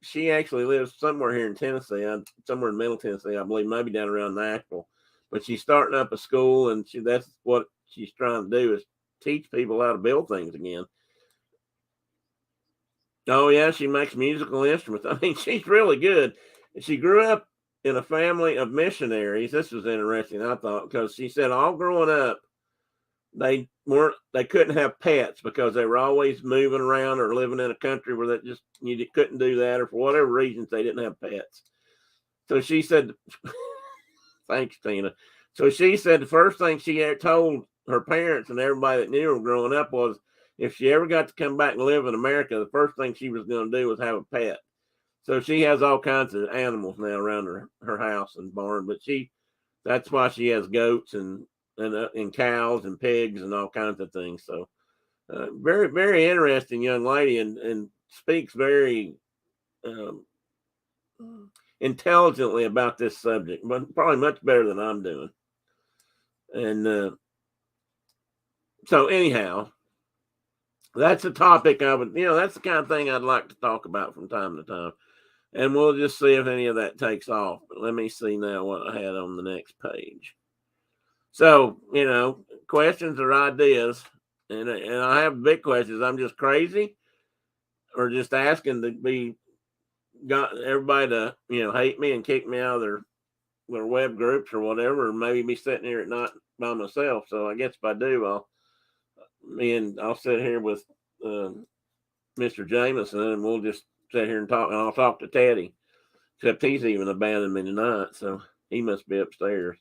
S1: She actually lives somewhere here in Tennessee, somewhere in Middle Tennessee, I believe, maybe down around Nashville. But she's starting up a school, and that's what she's trying to do, is teach people how to build things again. Oh yeah, she makes musical instruments. I mean, she's really good. She grew up in a family of missionaries. This was interesting, I thought, because she said all growing up, they couldn't have pets because they were always moving around or living in a country where that just you couldn't do that, or for whatever reasons they didn't have pets. So she said, thanks, Tina. So she said the first thing she ever told her parents and everybody that knew her growing up was, if she ever got to come back and live in America, the first thing she was going to do was have a pet. So she has all kinds of animals now around her house and barn, but that's why she has goats and cows and pigs and all kinds of things. So very, very interesting young lady, and speaks very intelligently about this subject, but probably much better than I'm doing. And so anyhow, that's a topic that's the kind of thing I'd like to talk about from time to time. And we'll just see if any of that takes off. But let me see now what I had on the next page. So, questions or ideas. And I have big questions. I'm just crazy, or just asking to got everybody to, hate me and kick me out of their web groups or whatever, or maybe be sitting here at night by myself. So I guess if I do, I'll sit here with Mr. Jameson, and we'll just sit here and talk, and I'll talk to Teddy, except he's even abandoned me tonight, so he must be upstairs.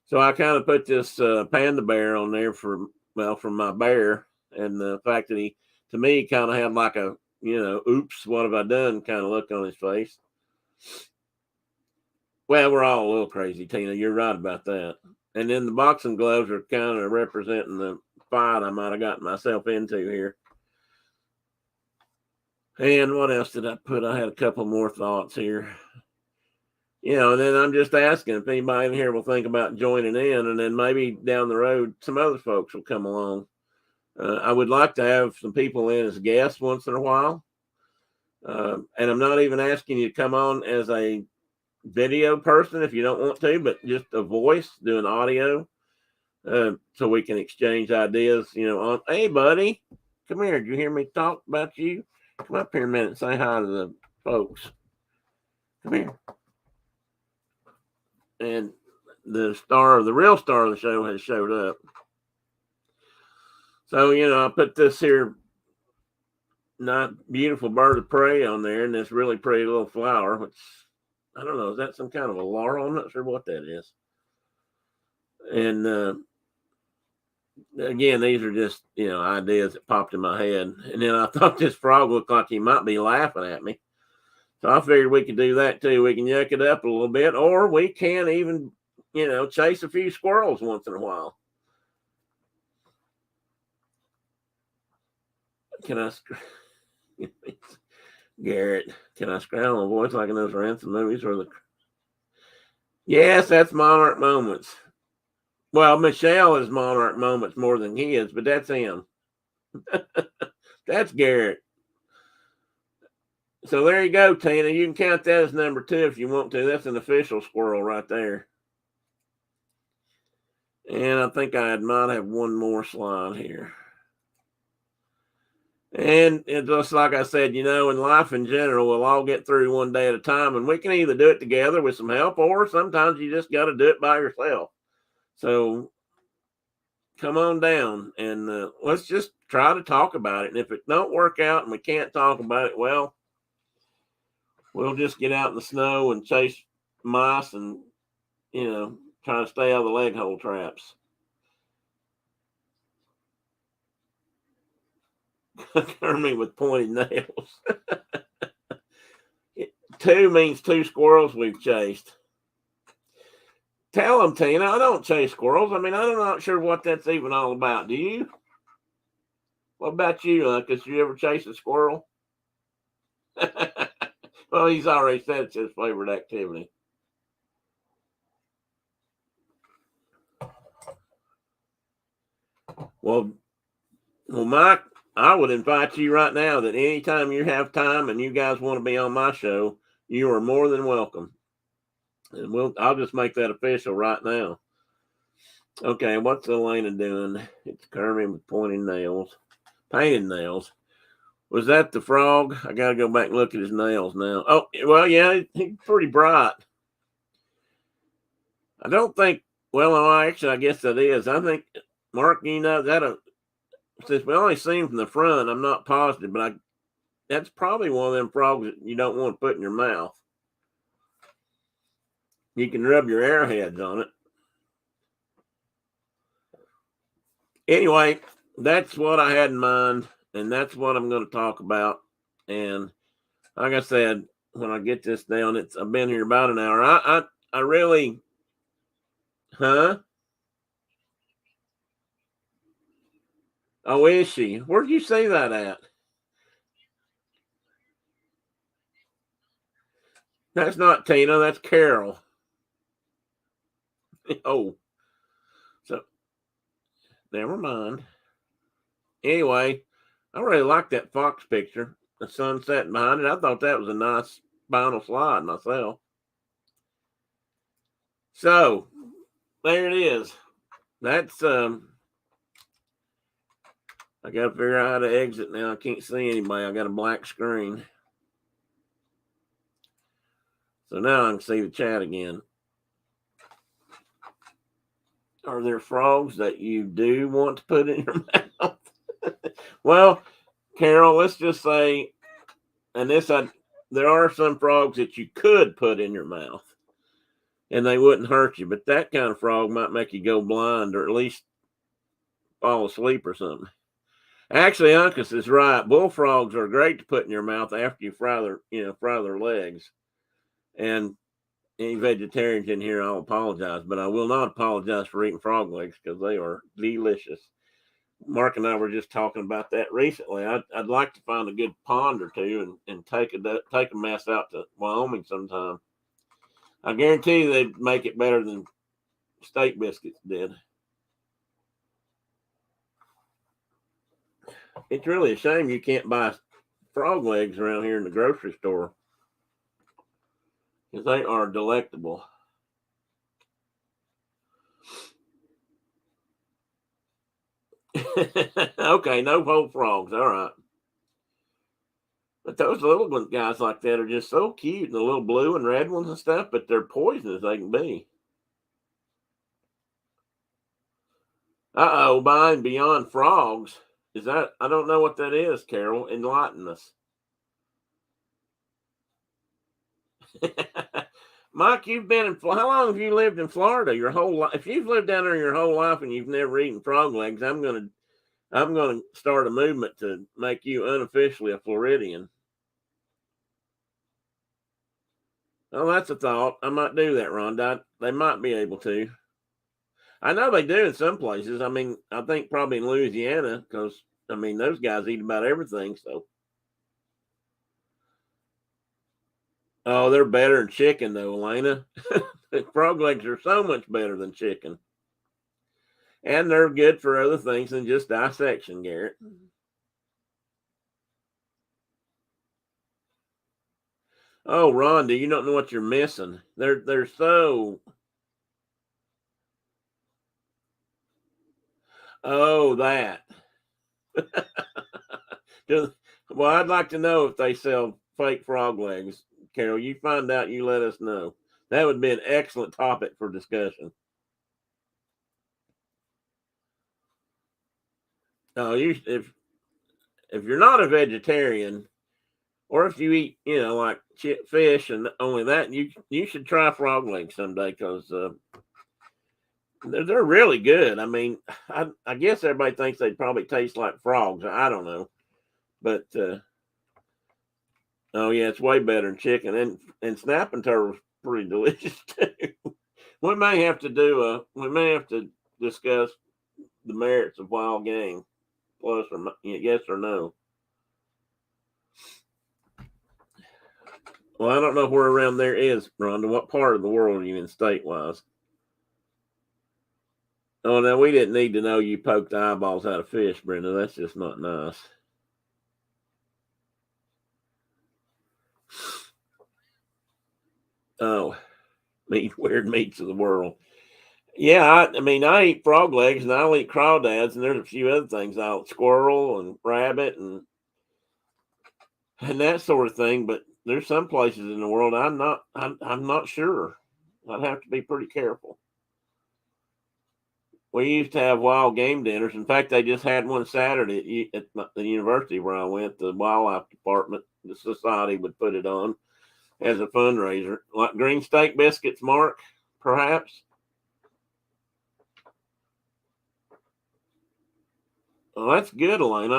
S1: So I kind of put this panda bear on there from my bear, and the fact that he, to me, kind of had like a, oops, what have I done kind of look on his face. Well, we're all a little crazy, Tina. You're right about that. And then the boxing gloves are kind of representing the fight I might have gotten myself into here. And what else did I put? I had a couple more thoughts here. And then I'm just asking if anybody in here will think about joining in, and then maybe down the road, some other folks will come along. I would like to have some people in as guests once in a while. And I'm not even asking you to come on as a video person if you don't want to, but just a voice doing audio, so we can exchange ideas, on, hey, buddy, come here. Did you hear me talk about you? Come up here a minute and say hi to the folks. Come here. And the real star of the show has showed up. So, I put this here not beautiful bird of prey on there, and this really pretty little flower, which I don't know, is that some kind of a laurel? I'm not sure what that is. And again, these are just, ideas that popped in my head. And then I thought this frog looked like he might be laughing at me. So I figured we could do that too. We can yuck it up a little bit, or we can even, chase a few squirrels once in a while. Can I, Garrett, can I scramble a voice like in those ransom movies where yes, that's Monarch Moments. Well, Michelle is Monarch Moments more than he is, but that's him. That's Garrett. So there you go, Tina. You can count that as number 2 if you want to. That's an official squirrel right there. And I think I might have one more slide here. And it's just like I said, in life in general, we'll all get through one day at a time, and we can either do it together with some help, or sometimes you just got to do it by yourself. So come on down, and let's just try to talk about it. And if it don't work out and we can't talk about it, well, we'll just get out in the snow and chase mice and, try to stay out of the leg hole traps. Kermit with pointed nails. 2 means 2 squirrels we've chased. Tell them, Tina, I don't chase squirrels. I mean, I'm not sure what that's even all about. Do you? What about you, Lucas? You ever chase a squirrel? Well, he's already said it's his favorite activity. Well, Mike, I would invite you right now that anytime you have time and you guys want to be on my show, you are more than welcome. And I'll just make that official right now. Okay, what's Elena doing? It's Kermit with pointing nails, painted nails. Was that the frog? I got to go back and look at his nails now. Oh, well, yeah, he's pretty bright. I don't think, well, actually, I guess that is. I think, Mark, since we only seen him from the front, I'm not positive, but that's probably one of them frogs that you don't want to put in your mouth. You can rub your arrowheads on it. Anyway, that's what I had in mind, and that's what I'm going to talk about. And like I said, when I get this down, I've been here about an hour. I really, huh? Oh, is she? Where'd you see that at? That's not Tina. That's Carol. Oh, so never mind. Anyway, I really like that fox picture. The sunset behind it. I thought that was a nice final slide myself. So there it is. That's I gotta figure out how to exit now. I can't see anybody. I got a black screen. So now I can see the chat again. Are there frogs that you do want to put in your mouth? Well, Carol, let's just say, and there are some frogs that you could put in your mouth and they wouldn't hurt you, but that kind of frog might make you go blind or at least fall asleep or something. Actually, Uncas is right. Bullfrogs are great to put in your mouth after you fry their legs. And any vegetarians in here, I'll apologize, but I will not apologize for eating frog legs because they are delicious. Mark and I were just talking about that recently. I'd like to find a good pond or two and take a mess out to Wyoming sometime. I guarantee you they'd make it better than steak biscuits did. It's really a shame you can't buy frog legs around here in the grocery store because they are delectable. Okay, no whole frogs. All right. But those little guys like that are just so cute, and the little blue and red ones and stuff, but they're poisonous they can be. By and beyond frogs. Is that, I don't know what that is, Carol. Enlighten us. Mike, how long have you lived in Florida? Your whole life? If you've lived down there your whole life and you've never eaten frog legs, I'm gonna start a movement to make you unofficially a Floridian. Oh, that's a thought. I might do that, Rhonda. They might be able to. I know they do in some places. I mean, I think probably in Louisiana, because those guys eat about everything. So, oh, they're better than chicken, though, Elena. Frog legs are so much better than chicken, and they're good for other things than just dissection, Garrett. Oh, Rhonda, you don't know what you're missing. They're so. Oh, that. Well, I'd like to know if they sell fake frog legs. Carol, you find out, you let us know. That would be an excellent topic for discussion. Oh, if you're not a vegetarian, or if you eat, like fish and only that, you should try frog legs someday because they're really good. I mean, I guess everybody thinks they probably taste like frogs. I don't know, but oh yeah, it's way better than chicken, and snapping turtles pretty delicious too. We may have to discuss the merits of wild game, plus or yes or no. Well, I don't know where around there is, Rhonda. What part of the world are you in state wise? Oh, now we didn't need to know you poked the eyeballs out of fish, Brenda. That's just not nice. Oh, weird meats of the world. Yeah, I mean, I eat frog legs and I'll eat crawdads, and there's a few other things I'll squirrel and rabbit and that sort of thing. But there's some places in the world I'm not sure. I'd have to be pretty careful. We used to have wild game dinners. In fact, they just had one Saturday at the university where I went. The wildlife department, the society would put it on as a fundraiser, like green steak biscuits, Mark, perhaps. Well, that's good, Elaine.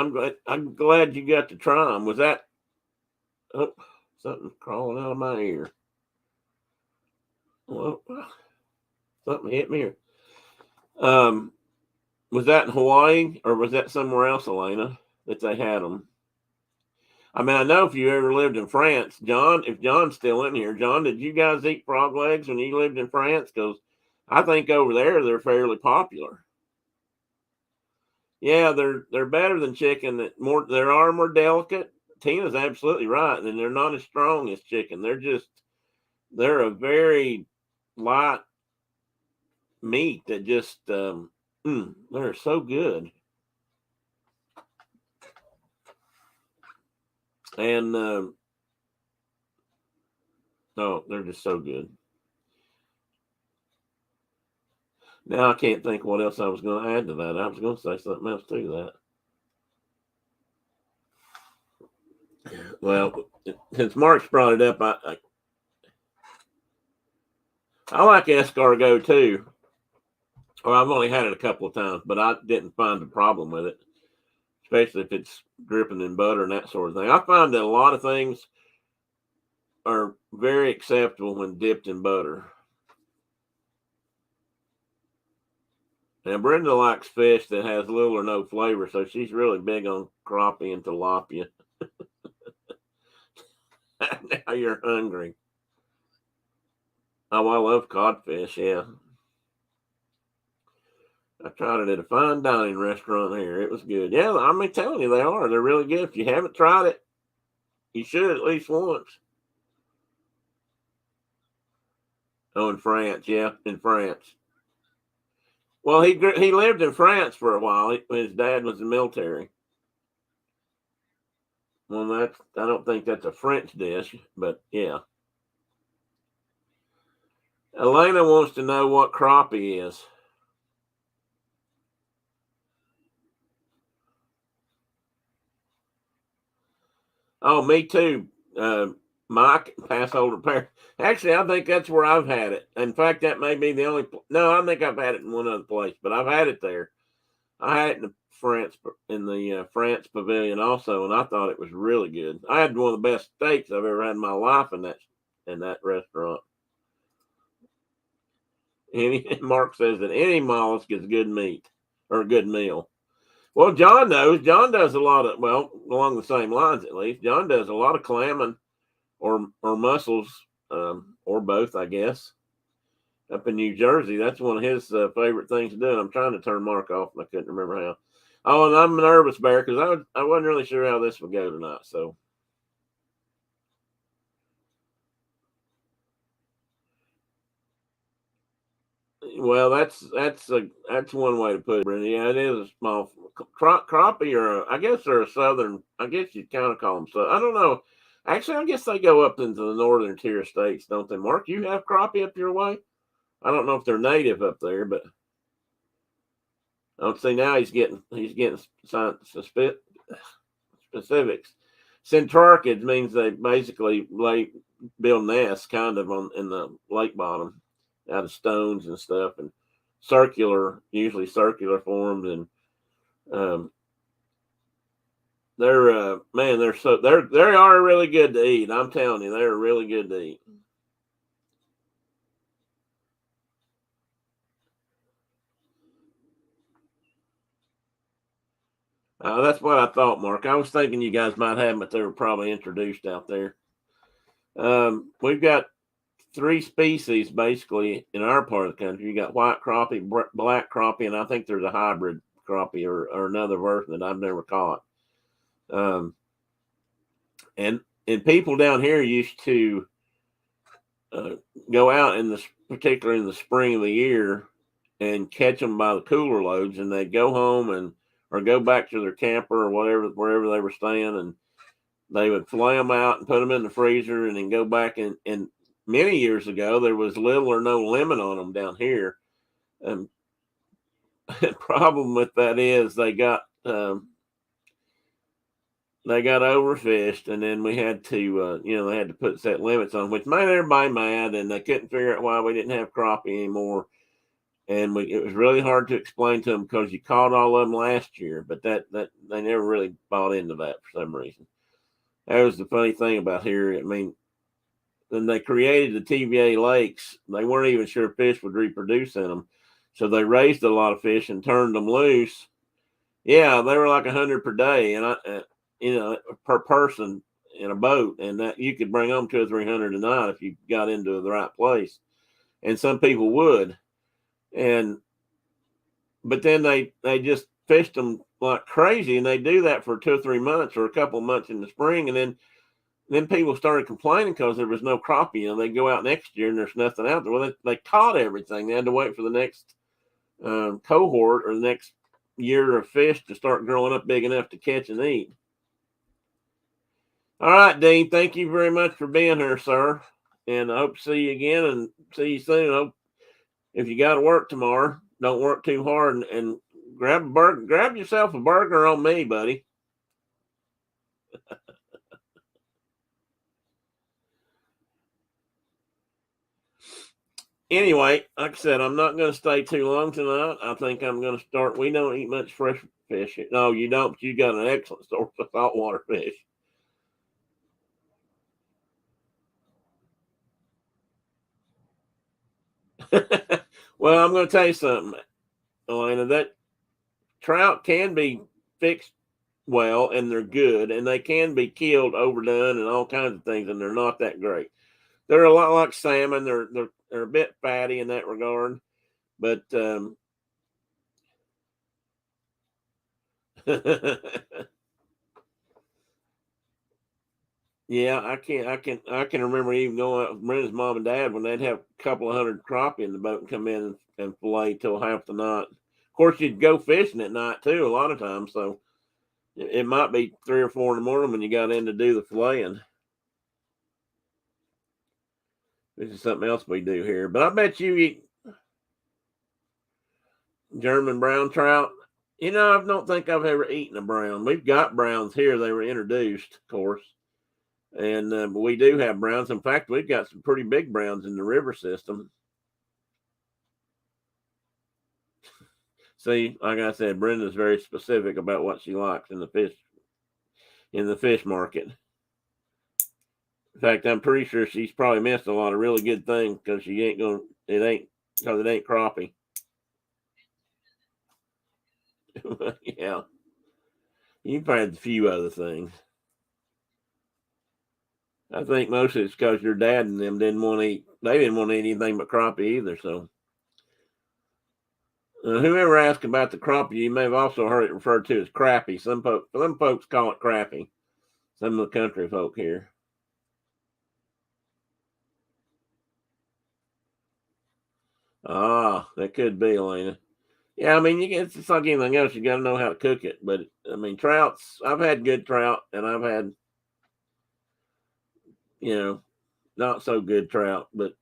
S1: I'm glad you got to try them. Was that something crawling out of my ear? Well, something hit me here. Was that in Hawaii or was that somewhere else, Elena, that they had them? I mean, I know if you ever lived in France, John, if John's still in here, John, did you guys eat frog legs when you lived in France? Because I think over there they're fairly popular. Yeah, they're better than chicken. They are more delicate. Tina's absolutely right, and they're not as strong as chicken. They're a very light meat that just they're so good. And no, they're just so good. Now I can't think what else I was going to add to that. I was going to say something else to that. Well, since Mark's brought it up, I like escargot too. Or I've only had it a couple of times, but I didn't find a problem with it, especially if it's dripping in butter and that sort of thing. I find that a lot of things are very acceptable when dipped in butter. Now, Brenda likes fish that has little or no flavor, so she's really big on crappie and tilapia. Now you're hungry. Oh, I love codfish, yeah. I tried it at a fine dining restaurant here. It was good. Yeah, I'm telling you, they are. They're really good. If you haven't tried it, you should at least once. Oh, in France, yeah, in France. Well, he lived in France for a while. His dad was in the military. Well, I don't think that's a French dish, but yeah. Elena wants to know what crappie is. Oh, me too. Mike, Passholder Pear. Actually, I think that's where I've had it. In fact, that may be the only. No, I think I've had it in one other place, but I've had it there. I had it in the France pavilion also, and I thought it was really good. I had one of the best steaks I've ever had in my life in that restaurant. Mark says that any mollusk is good meat or a good meal. Well, John knows. John does a lot of along the same lines at least. John does a lot of clamming or mussels or both, I guess. Up in New Jersey, that's one of his favorite things to do. And I'm trying to turn Mark off, and I couldn't remember how. Oh, and I'm nervous, Bear, because I wasn't really sure how this would go tonight. So, well, that's one way to put it, Brenda. Yeah, it is a small crappie, or I guess they're a southern. I guess you kind of call them so. I don't know. Actually, I guess they go up into the northern tier states, don't they? Mark, you have crappie up your way? I don't know if they're native up there, but I don't see now he's getting specifics. Centrarchids means they basically build nests kind of in the lake bottom out of stones and stuff, and usually circular formed, and um, they're man, they are really good to eat. I'm telling you, they're really good to eat. That's what I thought, Mark. I was thinking you guys might have them, but they were probably introduced out there. We've got three species basically in our part of the country. You got white crappie, black crappie, and I think there's a hybrid crappie or another version that I've never caught. And people down here used to go out particularly in the spring of the year and catch them by the cooler loads, and they'd go home or go back to their camper or wherever they were staying, and they would fillet them out and put them in the freezer and then go back. And many years ago, there was little or no limit on them down here. And the problem with that is they got overfished, and then we had to, they had to put set limits on, which made everybody mad, and they couldn't figure out why we didn't have crappie anymore. And it was really hard to explain to them because you caught all of them last year, but that they never really bought into that for some reason. That was the funny thing about here. I mean, when they created the TVA lakes, they weren't even sure fish would reproduce in them. So they raised a lot of fish and turned them loose. Yeah, they were like 100 per day, and per person in a boat, and that you could bring home 200 or 300 a night if you got into the right place. And some people would. But then they just fished them like crazy, and they do that for 2 or 3 months or a couple of months in the spring, and then people started complaining because there was no crappie. They go out next year and there's nothing out there. Well, they caught everything. They had to wait for the next cohort or the next year of fish to start growing up big enough to catch and eat. All right, Dean, thank you very much for being here, sir. And I hope to see you again and see you soon. I hope if you got to work tomorrow, don't work too hard and grab a burger. Grab yourself a burger on me, buddy. Anyway, like I said, I'm not going to stay too long tonight. I think I'm going to start. We don't eat much fresh fish. No, you don't, but you got an excellent source of saltwater fish. Well, I'm going to tell you something, Elena, that trout can be fixed well, and they're good, and they can be killed, overdone, and all kinds of things, and they're not that great. They're a lot like salmon. They're a bit fatty in that regard, but yeah, I can remember even going out with Brenda's mom and dad when they'd have a couple of hundred crappie in the boat and come in and fillet till half the night. Of course, you'd go fishing at night too a lot of times, so it might be 3 or 4 in the morning when you got in to do the filleting. This is something else we do here, but I bet you eat German brown trout. I don't think I've ever eaten a brown. We've got browns here. They were introduced, of course. And we do have browns. In fact, we've got some pretty big browns in the river system. See, like I said, Brenda's very specific about what she likes in the fish market. In fact, I'm pretty sure she's probably missed a lot of really good things because because it ain't crappie. Yeah. You've had a few other things. I think mostly it's because your dad and them didn't want to eat. They didn't want to eat anything but crappie either. So, whoever asked about the crappie, you may have also heard it referred to as crappie. Some folks call it crappie. Some of the country folk here. Ah, that could be, Elena. Yeah, I mean, it's just like anything else. You got to know how to cook it. But I mean, trouts. I've had good trout, and I've had, not so good trout. But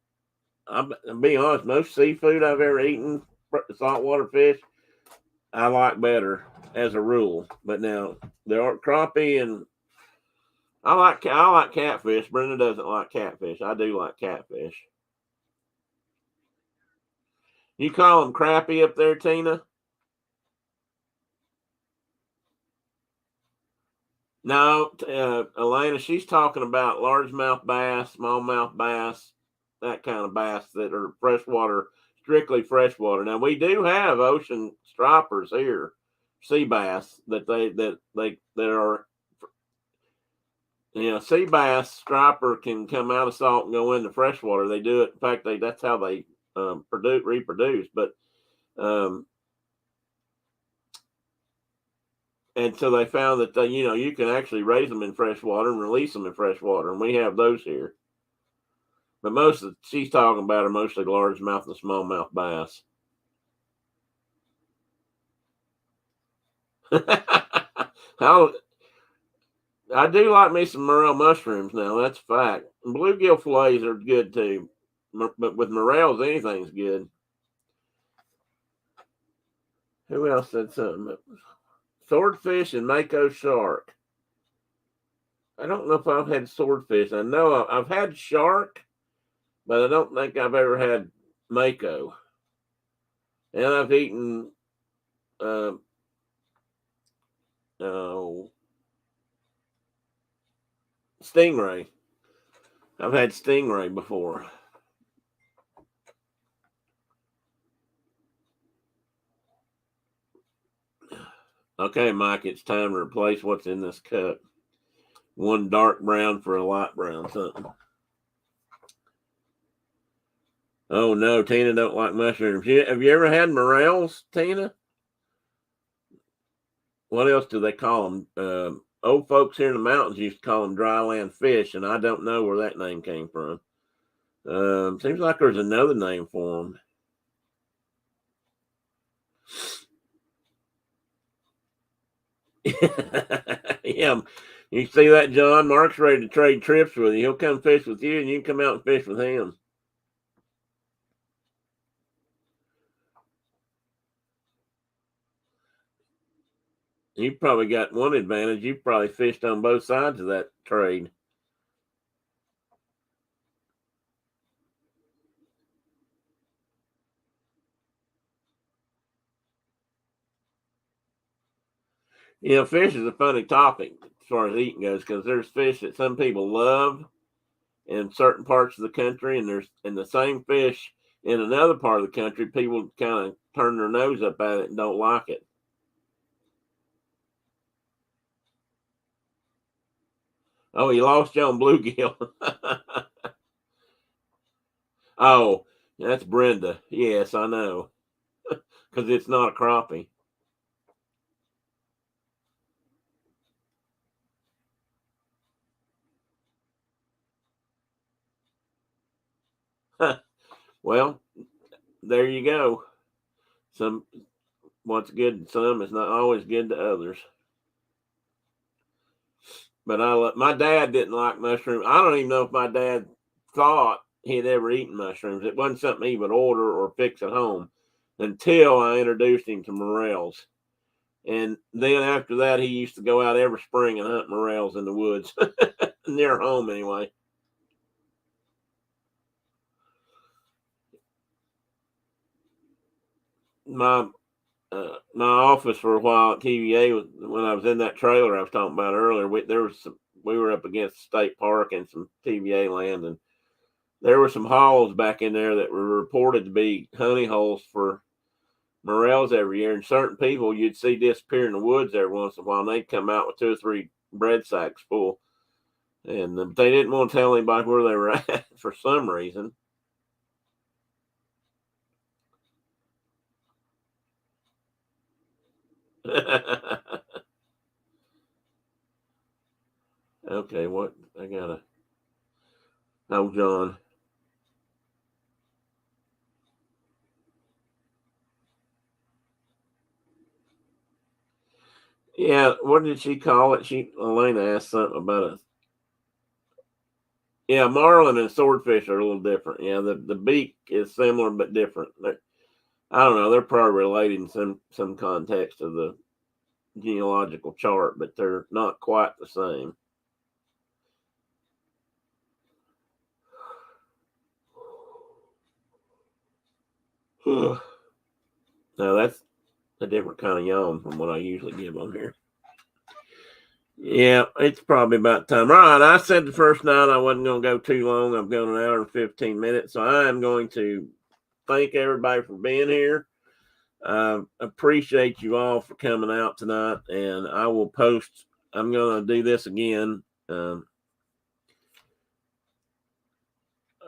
S1: I'll be honest, most seafood I've ever eaten, saltwater fish, I like better as a rule. But now there are crappie, and I like catfish. Brenda doesn't like catfish. I do like catfish. You call them crappie up there, Tina? No, Elena, she's talking about largemouth bass, smallmouth bass, that kind of bass that are freshwater, strictly freshwater. Now we do have ocean stripers here, sea bass that are sea bass striper can come out of salt and go into freshwater. They do it. In fact, that's how they reproduce. But and so they found that you can actually raise them in freshwater and release them in freshwater, and we have those here. But most of she's talking about are mostly largemouth and smallmouth bass. I do like me some morel mushrooms now. That's a fact. And bluegill fillets are good too. But with morels, anything's good. Who else said something? Swordfish and mako shark. I don't know if I've had swordfish. I know I've had shark, but I don't think I've ever had mako. And I've eaten stingray. I've had stingray before. Okay, Mike, it's time to replace what's in this cup. One dark brown for a light brown something. Oh no, Tina don't like mushrooms. Have you ever had morels, Tina? What else do they call them? Old folks here in the mountains used to call them dryland fish, and I don't know where that name came from. Seems like there's another name for them. Yeah, you see that, John? Mark's ready to trade trips with you. He'll come fish with you, and you can come out and fish with him. You've probably got one advantage. You've probably fished on both sides of that trade. Fish is a funny topic as far as eating goes, because there's fish that some people love in certain parts of the country, and there's the same fish in another part of the country. People kind of turn their nose up at it and don't like it. Oh, you lost you on bluegill. Oh, that's Brenda. Yes, I know, because it's not a crappie. Well, there you go. What's good to some is not always good to others. But my dad didn't like mushrooms. I don't even know if my dad thought he had ever eaten mushrooms. It wasn't something he would order or fix at home until I introduced him to morels. And then after that, he used to go out every spring and hunt morels in the woods near home, anyway. My my office for a while at TVA when I was in that trailer I was talking about earlier. We were up against the state park and some TVA land, and there were some holes back in there that were reported to be honey holes for morels every year. And certain people you'd see disappear in the woods every once in a while, and they'd come out with 2 or 3 bread sacks full. And they didn't want to tell anybody where they were at for some reason. Okay, what I gotta. Oh, John. Yeah, what did she call it? Elena asked something about a. Yeah, marlin and swordfish are a little different. Yeah, the beak is similar but different. I don't know. They're probably related in some context of the genealogical chart, but they're not quite the same. Now that's a different kind of yawn from what I usually give on here. Yeah, it's probably about time. All right, I said the first night I wasn't going to go too long. I've gone an hour and 15 minutes, so I am going to thank everybody for being here. Appreciate you all for coming out tonight, and I will post. I'm going to do this again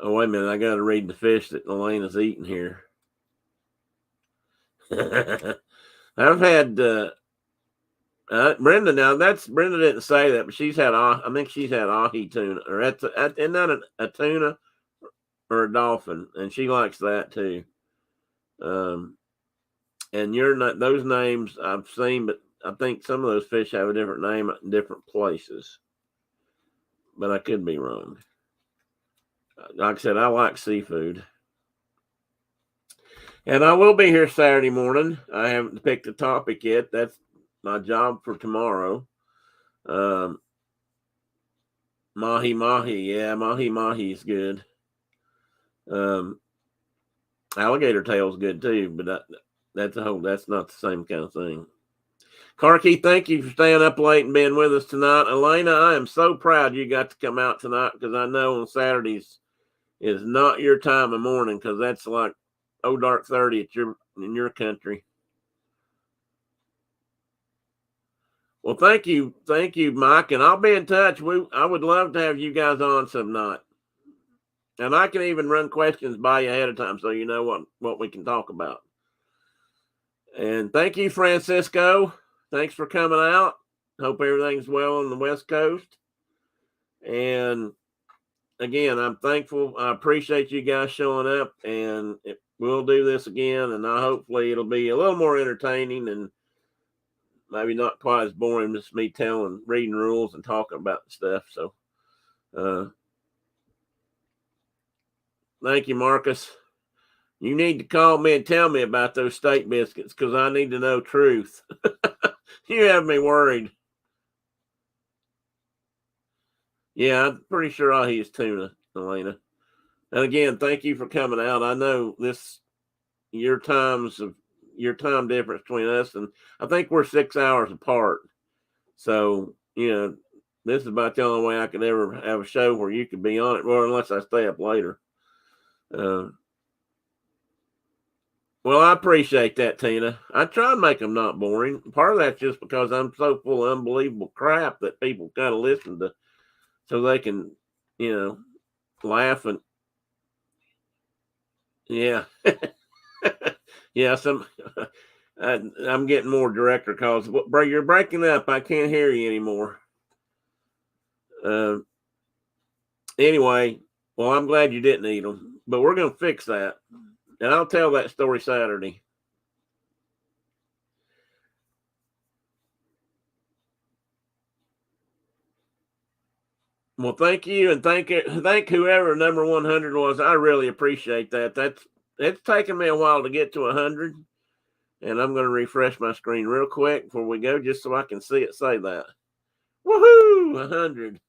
S1: Oh, wait a minute. I got to read the fish that Elena's eating here. I've had Brenda. Now Brenda didn't say that, but she's had. I think she's had ahi tuna, or isn't that a tuna or a dolphin, and she likes that too. And you're not those names I've seen, but I think some of those fish have a different name in different places. But I could be wrong. Like I said, I like seafood. And I will be here Saturday morning. I haven't picked a topic yet. That's my job for tomorrow. Mahi mahi, yeah, mahi mahi is good. Alligator tail is good too, but that's not the same kind of thing. Karki, thank you for staying up late and being with us tonight. Elena, I am so proud you got to come out tonight, because I know on Saturdays is not your time of morning, because that's like dark 30 in your country. Well, thank you, Mike, and I'll be in touch. I would love to have you guys on some night, and I can even run questions by you ahead of time, so you know what we can talk about. And thank you, Francisco. Thanks for coming out. Hope everything's well on the West Coast. And again, I'm thankful. I appreciate you guys showing up, and we'll do this again. And hopefully it'll be a little more entertaining and maybe not quite as boring as me reading rules and talking about stuff. So, thank you, Marcus. You need to call me and tell me about those steak biscuits, because I need to know truth. You have me worried. Yeah, I'm pretty sure ahi is tuna, Elena. And again, thank you for coming out. I know your time difference between us, and I think we're 6 hours apart. So, this is about the only way I could ever have a show where you could be on it, well, unless I stay up later. Well, I appreciate that, Tina. I try and make them not boring. Part of that's just because I'm so full of unbelievable crap that people kind of listen to, so they can, laugh and, yeah. Yeah, I'm getting more director calls. Bro, you're breaking up. I can't hear you anymore. Anyway, well, I'm glad you didn't eat them, but we're going to fix that. And I'll tell that story Saturday. Well, thank you, and thank whoever number 100 was. I really appreciate that. It's taken me a while to get to 100, and I'm going to refresh my screen real quick before we go, just so I can see it say that. Woohoo! 100.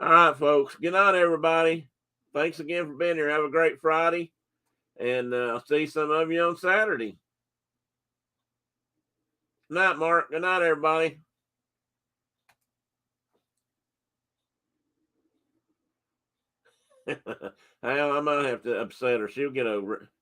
S1: All right, folks. Good night, everybody. Thanks again for being here. Have a great Friday, and I'll see some of you on Saturday. Good night, Mark. Good night, everybody. I might have to upset her. She'll get over it.